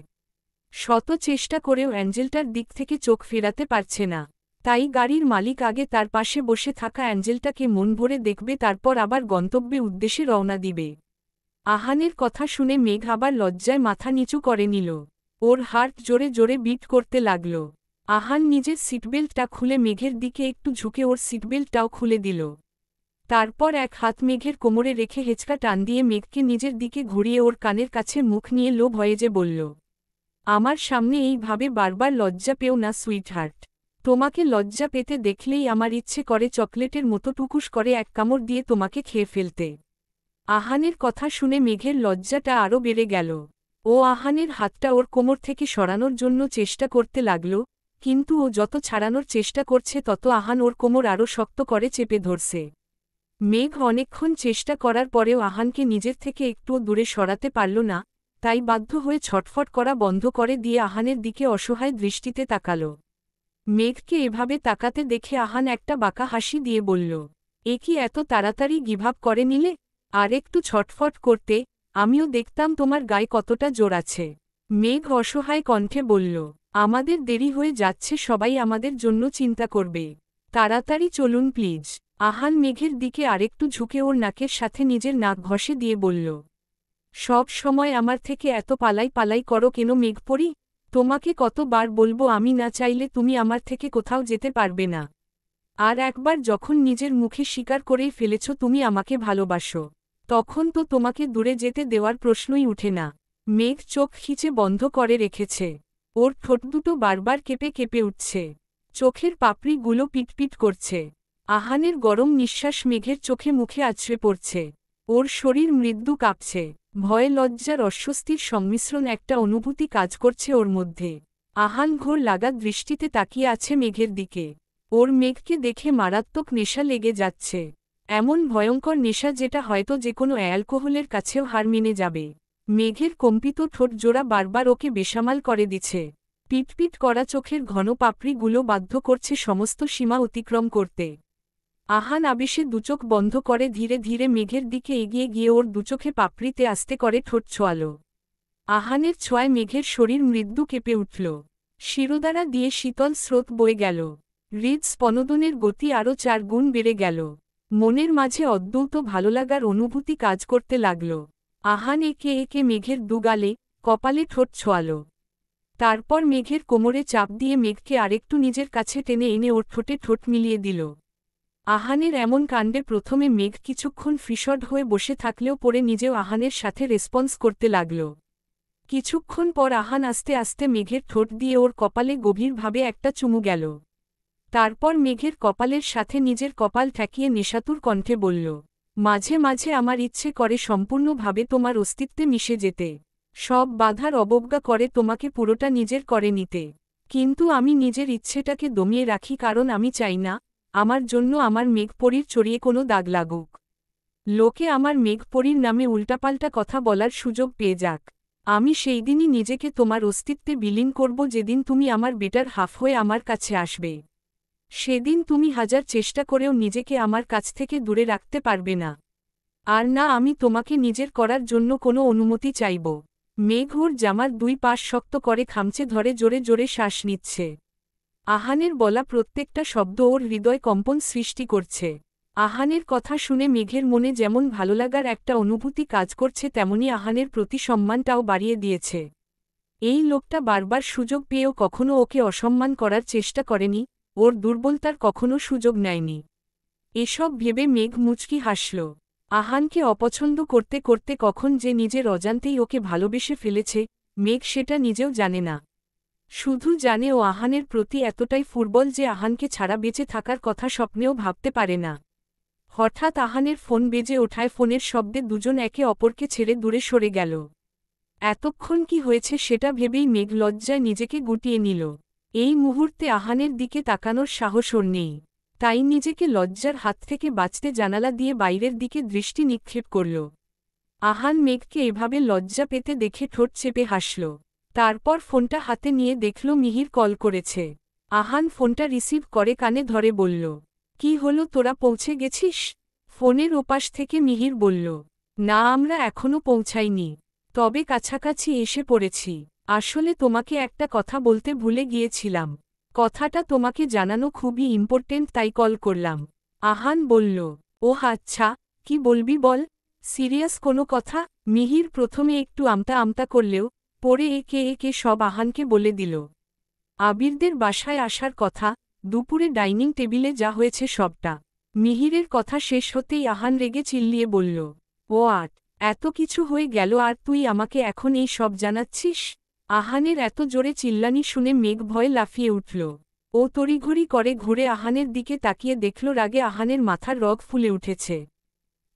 শত চেষ্টা করেও অ্যাঞ্জেলটার দিক থেকে চোখ ফেরাতে পারছে না। তাই গাড়ির মালিক আগে তার পাশে বসে থাকা অ্যাঞ্জেলটাকে মন ভরে দেখবে, তারপর আবার গন্তব্যে উদ্দেশ্যে রওনা দিবে। আহানের কথা শুনে মেঘ আবার লজ্জায় মাথা নিচু করে নিল। ওর হার্ট জোরে জোরে বিট করতে লাগল। আহান নিজের সিটবেল্টটা খুলে মেঘের দিকে একটু ঝুঁকে ওর সিটবেল্টটাও খুলে দিল। তারপর এক হাত মেঘের কোমরে রেখে হেঁচকা টান দিয়ে মেঘকে নিজের দিকে ঘুরিয়ে ওর কানের কাছে মুখ নিয়ে লো ভয়েজে বলল, আমার সামনে এইভাবে বারবার লজ্জা পেও না সুইটহার্ট। তোমাকে লজ্জা পেতে দেখলেই আমার ইচ্ছে করে চকলেটের মতো টুকুস করে এক কামড় দিয়ে তোমাকে খেয়ে ফেলতে। আহানের কথা শুনে মেঘের লজ্জাটা আরও বেড়ে গেল। ও আহানের হাতটা ওর কোমর থেকে সরানোর জন্য চেষ্টা করতে লাগল, কিন্তু ও যত ছাড়ানোর চেষ্টা করছে তত আহান ওর কোমর আরও শক্ত করে চেপে ধরছে। মেঘ অনেকক্ষণ চেষ্টা করার পরেও আহানকে নিজের থেকে একটুও দূরে সরাতে পারল না, তাই বাধ্য হয়ে ছটফট করা বন্ধ করে দিয়ে আহানের দিকে অসহায় দৃষ্টিতে তাকাল। মেঘকে এভাবে তাকাতে দেখে আহান একটা বাঁকা হাসি দিয়ে বলল, এ কি এত তাড়াতাড়ি গিভাপ করে নিলে? আর একটু ছটফট করতে, আমিও দেখতাম তোমার গায়ে কতটা জোর আছে। মেঘ অসহায় কণ্ঠে বলল, আমাদের দেরি হয়ে যাচ্ছে, সবাই আমাদের জন্য চিন্তা করবে। তাড়াতাড়ি চলুন প্লিজ। আহান মেঘের দিকে আরেকটু ঝুঁকে ওর নাকের সাথে নিজের নাক ঘষে দিয়ে বলল, সব সময় আমার থেকে এত পালাই পালাই করো কেন মেঘপরি? তোমাকে কতবার বলবো আমি না চাইলে তুমি আমার থেকে কোথাও যেতে পারবে না। আর একবার যখন নিজের মুখে স্বীকার করেই ফেলেছ তুমি আমাকে ভালোবাসো, তখন তো তোমাকে দূরে যেতে দেওয়ার প্রশ্নই উঠে না। মেঘ চোখ খিচে বন্ধ করে রেখেছে। ওর ঠোঁট দুটো বারবার কেঁপে কেঁপে উঠছে, চোখের পাপড়িগুলো পিটপিট করছে। আহানের গরম নিঃশ্বাস মেঘের চোখে মুখে আছড়ে পড়ছে। ওর শরীর মৃদু কাঁপছে, ভয়ে লজ্জার অস্বস্তির সংমিশ্রণ একটা অনুভূতি কাজ করছে ওর মধ্যে। আহান ঘোর লাগা দৃষ্টিতে তাকিয়ে আছে মেঘের দিকে। ওর মেঘকে দেখে মারাত্মক নেশা লেগে যাচ্ছে, এমন ভয়ঙ্কর নেশা যেটা হয়তো যে কোনো অ্যালকোহলের কাছেও হার মেনে যাবে। মেঘের কম্পিত ঠোঁট জোড়া বারবার ওকে বেসামাল করে দিচ্ছে। পিটপিট করা চোখের ঘন পাপড়িগুলো বাধ্য করছে সমস্ত সীমা অতিক্রম করতে। আহান আবেশে দুচোখ বন্ধ করে ধীরে ধীরে মেঘের দিকে এগিয়ে গিয়ে ওর দুচোখে পাপড়িতে আস্তে করে ঠোঁট ছোঁয়াল। আহানের ছোঁয়ায় মেঘের শরীর মৃদু কেঁপে উঠল, শিরোদাঁড়া দিয়ে শীতল স্রোত বয়ে গেল। হৃদস্পন্দনের গতি আরও 4 গুণ বেড়ে গেল। মনের মাঝে অদ্ভুত ভালোলাগার অনুভূতি কাজ করতে লাগল। আহান একে একে মেঘের দুগালে, কপালে ঠোঁট ছোঁয়াল। তারপর মেঘের কোমরে চাপ দিয়ে মেঘকে আরেকটু নিজের কাছে টেনে এনে ওর ঠোঁটে ঠোঁট মিলিয়ে দিল। আহানের এমন কাণ্ডে প্রথমে মেঘ কিছুক্ষণ ফিসড হয়ে বসে থাকলেও পরে নিজেও আহানের সাথে রেসপন্স করতে লাগল। কিছুক্ষণ পর আহান আস্তে আস্তে মেঘের ঠোঁট দিয়ে ওর কপালে গভীরভাবে একটা চুমু গেল। তারপর মেঘের কপালের সাথে নিজের কপাল ঠেকিয়ে নেশাতুর কণ্ঠে বলল, মাঝে মাঝে আমার ইচ্ছে করে সম্পূর্ণভাবে তোমার অস্তিত্বে মিশে যেতে, সব বাধার অবজ্ঞা করে তোমাকে পুরোটা নিজের করে নিতে। কিন্তু আমি নিজের ইচ্ছেটাকে দমিয়ে রাখি, কারণ আমি চাই না আমার জন্য আমার মেঘপরীর চড়িয়ে কোনো দাগ লাগুক। লোকে আমার মেঘপরীর নামে উল্টাপাল্টা কথা বলার সুযোগ পেয়ে যাক। আমি সেই দিনই নিজেকে তোমার অস্তিত্বে বিলীন করব যেদিন তুমি আমার বেটার হাফ হয়ে আমার কাছে আসবে। সেদিন তুমি হাজার চেষ্টা করেও নিজেকে আমার কাছ থেকে দূরে রাখতে পারবে না। আর না আমি তোমাকে নিজের করার জন্য কোনো অনুমতি চাইব। মেঘ ওর জামার 2 পাশ শক্ত করে খামচে ধরে জোরে জোরে শ্বাস নিচ্ছে। আহানের বলা প্রত্যেকটা শব্দ ওর হৃদয় কম্পন সৃষ্টি করছে। আহানের কথা শুনে মেঘের মনে যেমন ভালোলাগার একটা অনুভূতি কাজ করছে, তেমনি আহানের প্রতি সম্মানটাও বাড়িয়ে দিয়েছে। এই লোকটা বারবার সুযোগ পেয়েও কখনো ওকে অসম্মান করার চেষ্টা করেনি, ওর দুর্বলতার কখনো সুযোগ নেয়নি। এসব ভেবে মেঘ মুচকি হাসল। আহানকে অপছন্দ করতে করতে কখন যে নিজের অজান্তেই ওকে ভালোবেসে ফেলেছে, মেঘ সেটা নিজেও জানে না। শুধু জানে ও আহানের প্রতি এতটাই ফুটবল যে আহানকে ছাড়া বেঁচে থাকার কথা স্বপ্নেও ভাবতে পারে না। হঠাৎ আহানের ফোন বেজে ওঠায়, ফোনের শব্দে দুজন একে অপরকে ছেড়ে দূরে সরে গেল। এতক্ষণ কি হয়েছে সেটা ভেবেই মেঘ লজ্জায় নিজেকে গুটিয়ে নিল। এই মুহূর্তে আহানের দিকে তাকানোর সাহস ওর নেই, তাই নিজেকে লজ্জার হাত থেকে বাঁচতে জানালা দিয়ে বাইরের দিকে দৃষ্টি নিক্ষেপ করল। আহান মেঘকে এভাবে লজ্জা পেতে দেখে ঠোঁট চেপে হাসল। তারপর ফোনটা হাতে নিয়ে দেখল মিহির কল করেছে। আহান ফোনটা রিসিভ করে কানে ধরে বলল, কি হলো, তোরা পৌঁছে গেছিস? ফোনের ওপাশ থেকে মিহির বলল, না আমরা এখনো পৌঁছাইনি, তবে কাছাকাছি এসে পড়েছি। আসলে তোমাকে একটা কথা বলতে ভুলে গিয়েছিলাম, কথাটা তোমাকে জানানো খুবই ইম্পর্টেন্ট, তাই কল করলাম। আহান বলল, ওহ আচ্ছা, কি বলবি বল। সিরিয়াস কোনো কথা? মিহির প্রথমে একটু আমতা আমতা করলেও পরে একে একে সব আহানকে বলে দিল। আবিরদের বাসায় আসার কথা, দুপুরে ডাইনিং টেবিলে যা হয়েছে সবটা। মিহিরের কথা শেষ হতেই আহান রেগে চিল্লিয়ে বলল, ও আট, এত কিছু হয়ে গেল আর তুই আমাকে এখন এই সব জানাচ্ছিস? আহানের এত জোরে চিল্লানি শুনে মেঘ ভয়ে লাফিয়ে উঠল। ও তড়িঘড়ি করে ঘুরে আহানের দিকে তাকিয়ে দেখল রাগে আহানের মাথার রগ ফুলে উঠেছে,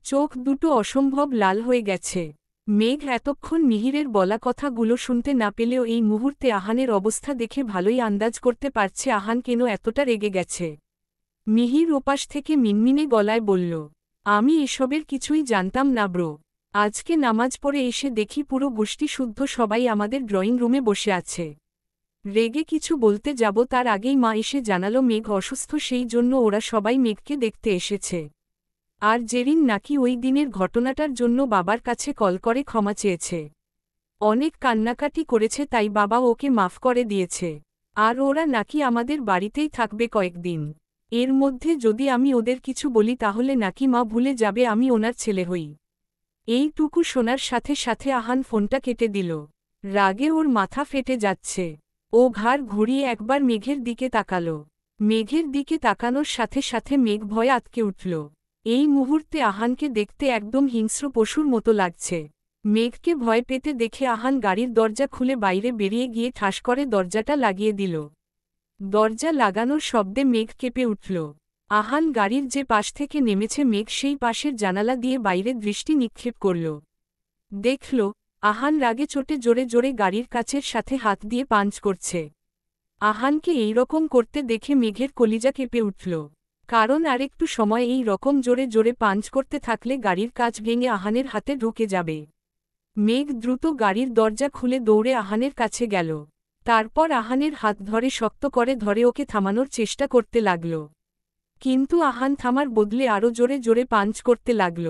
চোখ দুটো অসম্ভব লাল হয়ে গেছে। মেঘ এতক্ষণ মিহিরের বলা কথাগুলো শুনতে না পেলেও এই মুহূর্তে আহানের অবস্থা দেখে ভালোই আন্দাজ করতে পারছে আহান কেন এতটা রেগে গেছে। মিহির ওপাশ থেকে মিনমিনে গলায় বলল, আমি এসবের কিছুই জানতাম না ব্রো। আজকে নামাজ পড়ে এসে দেখি পুরো গোষ্ঠী শুদ্ধ সবাই আমাদের ড্রয়িং রুমে বসে আছে। রেগে কিছু বলতে যাব তার আগেই মা এসে জানালো মেঘ অসুস্থ, সেই জন্য ওরা সবাই মেঘকে দেখতে এসেছে। আর জেরিন নাকি ওই দিনের ঘটনাটার জন্য বাবার কাছে কল করে ক্ষমা চেয়েছে। অনেক কান্নাকাটি করেছে, তাই বাবা ওকে মাফ করে দিয়েছে। আর ওরা নাকি আমাদের বাড়িতেই থাকবে কয়েকদিন। এর মধ্যে যদি আমি ওদের কিছু বলি তাহলে নাকি মা ভুলে যাবে আমি ওনার ছেলে হই। এইটুকু শোনার সাথে সাথে আহান ফোনটা কেটে দিল। রাগে ওর মাথা ফেটে যাচ্ছে। ও ঘাড় ঘুরিয়ে একবার মেঘের দিকে তাকাল। মেঘের দিকে তাকানোর সাথে সাথে মেঘ ভয়ে আঁতকে উঠল। এই মুহূর্তে আহানকে দেখতে একদম হিংস্র পশুর মতো লাগছে। মেঘকে ভয় পেতে দেখে আহান গাড়ির দরজা খুলে বাইরে বেরিয়ে গিয়ে ঠাস করে দরজাটা লাগিয়ে দিল। দরজা লাগানোর শব্দে মেঘ কেঁপে উঠল। আহান গাড়ির যে পাশ থেকে নেমেছে মেঘ সেই পাশের জানালা দিয়ে বাইরে দৃষ্টি নিক্ষেপ করল। দেখল আহান রাগে চোটে জোরে জোরে গাড়ির কাচের সাথে হাত দিয়ে পাঞ্চ করছে। আহানকে এই রকম করতে দেখে মেঘের কলিজা কেঁপে উঠল। কারণ আরেকটু সময় এই রকম জোরে জোরে পাঞ্চ করতে থাকলে গাড়ির কাচ ভেঙে আহানের হাতে ঢুকে যাবে। মেঘ দ্রুত গাড়ির দরজা খুলে দৌড়ে আহানের কাছে গেল। তারপর আহানের হাত ধরে শক্ত করে ধরে ওকে থামানোর চেষ্টা করতে লাগল। কিন্তু আহান থামার বদলে আরও জোরে জোরে পাঞ্চ করতে লাগল।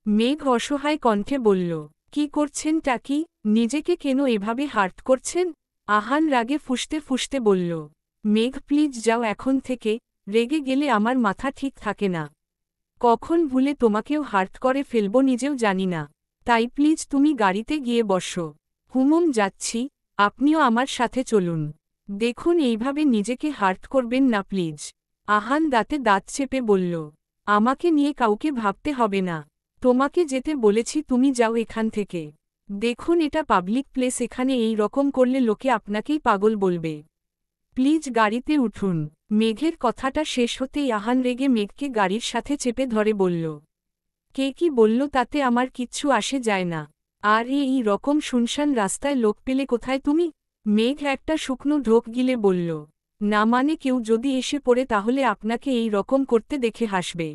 মেঘ অসহায় কণ্ঠে বলল, কি করছেন টাকি? নিজেকে কেন এভাবে হার্ট করছেন? আহান রাগে ফুঁসতে ফুঁসতে বলল, মেঘ প্লিজ যাও এখন থেকে, রেগে গেলে আমার মাথা ঠিক থাকে না। কখন ভুলে তোমাকেও হার্ট করে ফেলব নিজেও জানি না। তাই প্লিজ তুমি গাড়িতে গিয়ে বসো। হুমুম যাচ্ছি, আপনিও আমার সাথে চলুন। দেখুন এইভাবে নিজেকে হার্ট করবেন না প্লিজ। আহান দাঁতে দাঁত চেপে বলল, আমাকে নিয়ে কাউকে ভাবতে হবে না। তোমাকে যেতে বলেছি, তুমি যাও এখান থেকে। দেখুন এটা পাবলিক প্লেস, এখানে এই রকম করলে লোকে আপনাকেই পাগল বলবে। প্লিজ গাড়িতে উঠুন। মেঘের কথাটা শেষ হতেই আহান রেগে মেঘকে গাড়ির সাথে চেপে ধরে বলল, কে কি বলল তাতে আমার কিচ্ছু আসে যায় না। আর এই রকম শুনশান রাস্তায় লোক পেলে কোথায় তুমি? মেঘ একটা শুকনো ঢোক গিলে বলল, না মানে কেউ যদি এসে পড়ে তাহলে আপনাকে এই রকম করতে দেখে হাসবে।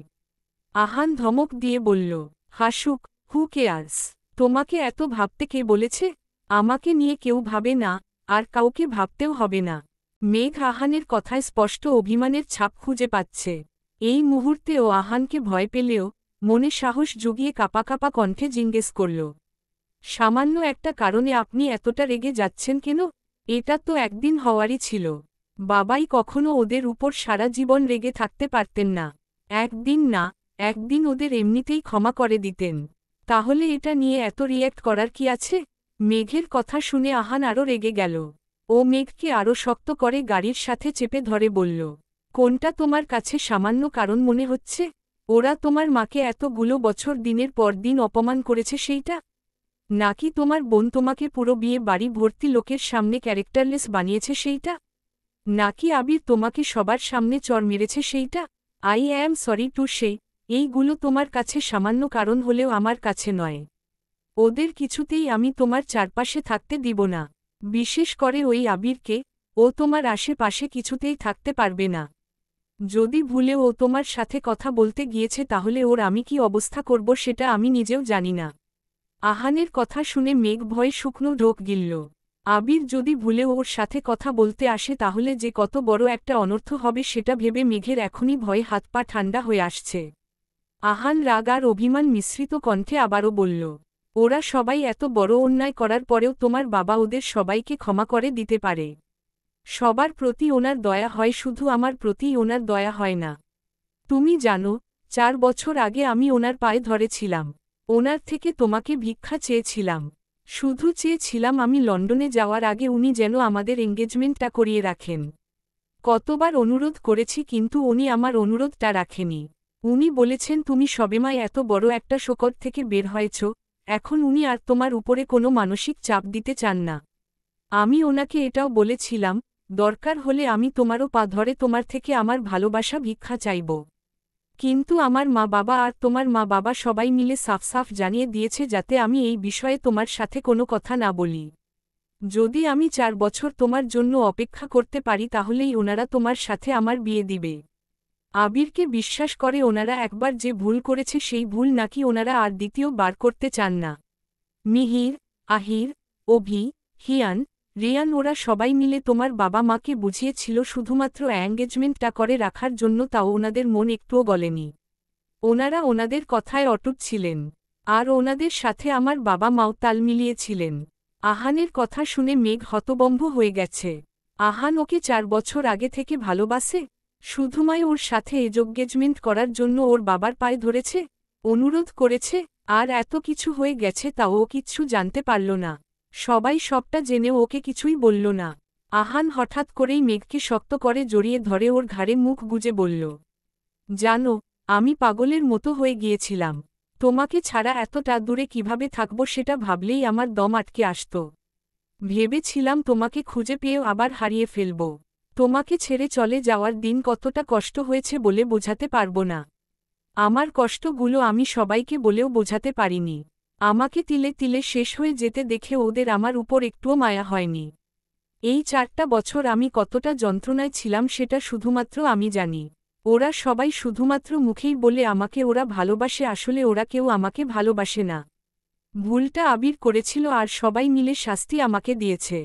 আহান ধমক দিয়ে বলল, হাসুক, হু কেয়ার্স? তোমাকে এত ভাবতে কে বলেছে? আমাকে নিয়ে কেউ ভাবে না, আর কাউকে ভাবতেও হবে না। মেঘ আহানের কথায় স্পষ্ট অভিমানের ছাপ খুঁজে পাচ্ছে। এই মুহূর্তে ও আহানকে ভয় পেলেও মনে সাহস জুগিয়ে কাঁপা কাঁপা কণ্ঠে জিজ্ঞেস করল, সামান্য একটা কারণে আপনি এতটা রেগে যাচ্ছেন কেন? এটা তো একদিন হওয়ারই ছিল। বাবাই কখনো ওদের উপর সারা জীবন রেগে থাকতে পারতেন না। একদিন না একদিন ওদের এমনিতেই ক্ষমা করে দিতেন। তাহলে এটা নিয়ে এত রিয়্যাক্ট করার কি আছে? মেঘের কথা শুনে আহান আরও রেগে গেল। ও মেঘকে আরও শক্ত করে গাড়ির সাথে চেপে ধরে বলল, কোনটা তোমার কাছে সামান্য কারণ মনে হচ্ছে? ওরা তোমার মাকে এতগুলো বছর দিনের পর দিন অপমান করেছে সেইটা? নাকি তোমার বোন তোমাকে পুরো বিয়ে বাড়ি ভর্তি লোকের সামনে ক্যারেক্টারলেস বানিয়েছে সেইটা? নাকি আবির তোমাকে সবার সামনে চর মেরেছে সেইটা? I am sorry to say, এইগুলো তোমার কাছে সামান্য কারণ হলেও আমার কাছে নয়। ওদের কিছুতেই আমি তোমার চারপাশে থাকতে দিব না। বিশেষ করে ওই আবিরকে, ও তোমার আশেপাশে কিছুতেই থাকতে পারবে না। যদি ভুলে ও তোমার সাথে কথা বলতে গিয়েছে তাহলে ওর আমি কি অবস্থা করব সেটা আমি নিজেও জানি না। আহানের কথা শুনে মেঘ ভয়ে শুকনো ঢোক গিলল। আবির যদি ভুলে ওর সাথে কথা বলতে আসে তাহলে যে কত বড় একটা অনর্থ হবে সেটা ভেবে মেঘের এখনই ভয়ে হাত পা ঠান্ডা হয়ে আসছে। আহান রাগ আর অভিমান মিশ্রিত কণ্ঠে আবারও বলল, ওরা সবাই এত বড় অন্যায় করার পরেও তোমার বাবা ওদের সবাইকে ক্ষমা করে দিতে পারে। সবার প্রতি ওনার দয়া হয়, শুধু আমার প্রতিই ওনার দয়া হয় না। তুমি জানো, 4 বছর আগে আমি ওনার পায়ে ধরেছিলাম। ওনার থেকে তোমাকে ভিক্ষা চেয়েছিলাম। শুধু চেয়েছিলাম আমি লন্ডনে যাওয়ার আগে উনি যেন আমাদের এঙ্গেজমেন্টটা করিয়ে রাখেন। কতবার অনুরোধ করেছি কিন্তু উনি আমার অনুরোধটা রাখেনি। উনি বলেছেন তুমি সবেমায় এত বড় একটা শোকত থেকে বের হয়েছ, এখন উনি আর তোমার উপরে কোনো মানসিক চাপ দিতে চান না। আমি ওনাকে এটাও বলেছিলাম, দরকার হলে আমি তোমারও পা ধরে তোমার থেকে আমার ভালোবাসা ভিক্ষা চাইব। কিন্তু আমার মা বাবা আর তোমার মা বাবা সবাই মিলে সাফ সাফ জানিয়ে দিয়েছে যাতে আমি এই বিষয়ে তোমার সাথে কোনো কথা না বলি। যদি আমি 4 বছর তোমার জন্য অপেক্ষা করতে পারি তাহলেই ওনারা তোমার সাথে আমার বিয়ে দিবে। আবিরকে বিশ্বাস করে ওনারা একবার যে ভুল করেছে সেই ভুল নাকি ওনারা আর দ্বিতীয় বার করতে চান না। মিহির, আহির, অভি, হিয়ান, রিয়ান ওরা সবাই মিলে তোমার বাবা মাকে বুঝিয়েছিল শুধুমাত্র এঙ্গেজমেন্টটা করে রাখার জন্য, তাও ওনাদের মন একটুও গলেনি। ওনারা ওনাদের কথায় অটুট ছিলেন। আর ওনাদের সাথে আমার বাবা মাও তাল মিলিয়েছিলেন। আহানের কথা শুনে মেঘ হতবম্ব হয়ে গেছে। আহান ওকে 4 বছর আগে থেকে ভালোবাসে? শুধুমাই ওর সাথে এজোগেজমেন্ট করার জন্য ওর বাবার পায়ে ধরেছে, অনুরোধ করেছে, আর এত কিছু হয়ে গেছে তাও ও কিচ্ছু জানতে পারল না। সবাই সবটা জেনেও ওকে কিছুই বলল না। আহান হঠাৎ করেই মেঘকে শক্ত করে জড়িয়ে ধরে ওর ঘাড়ে মুখ গুজে বলল, জানো, আমি পাগলের মতো হয়ে গিয়েছিলাম। তোমাকে ছাড়া এতটা দূরে কিভাবে থাকব সেটা ভাবলেই আমার দম আটকে আসত। ভেবেছিলাম তোমাকে খুঁজে পেয়েও আবার হারিয়ে ফেলব। তোমাকে ছেড়ে চলে যাওয়ার দিন কতটা কষ্ট হয়েছে বলে বোঝাতে পারবো না। আমার কষ্টগুলো আমি সবাইকে বলেও বোঝাতে পারিনি। আমাকে তিলে তিলে শেষ হয়ে যেতে দেখে ওদের আমার উপর একটুও মায়া হয়নি। এই 4টা বছর আমি কতটা যন্ত্রণায় ছিলাম সেটা শুধুমাত্র আমি জানি। ওরা সবাই শুধুমাত্র মুখেই বলে আমাকে ওরা ভালোবাসে, আসলে ওরা কেউ আমাকে ভালোবাসে না। ভুলটা আবির করেছিল আর সবাই মিলে শাস্তি আমাকে দিয়েছে।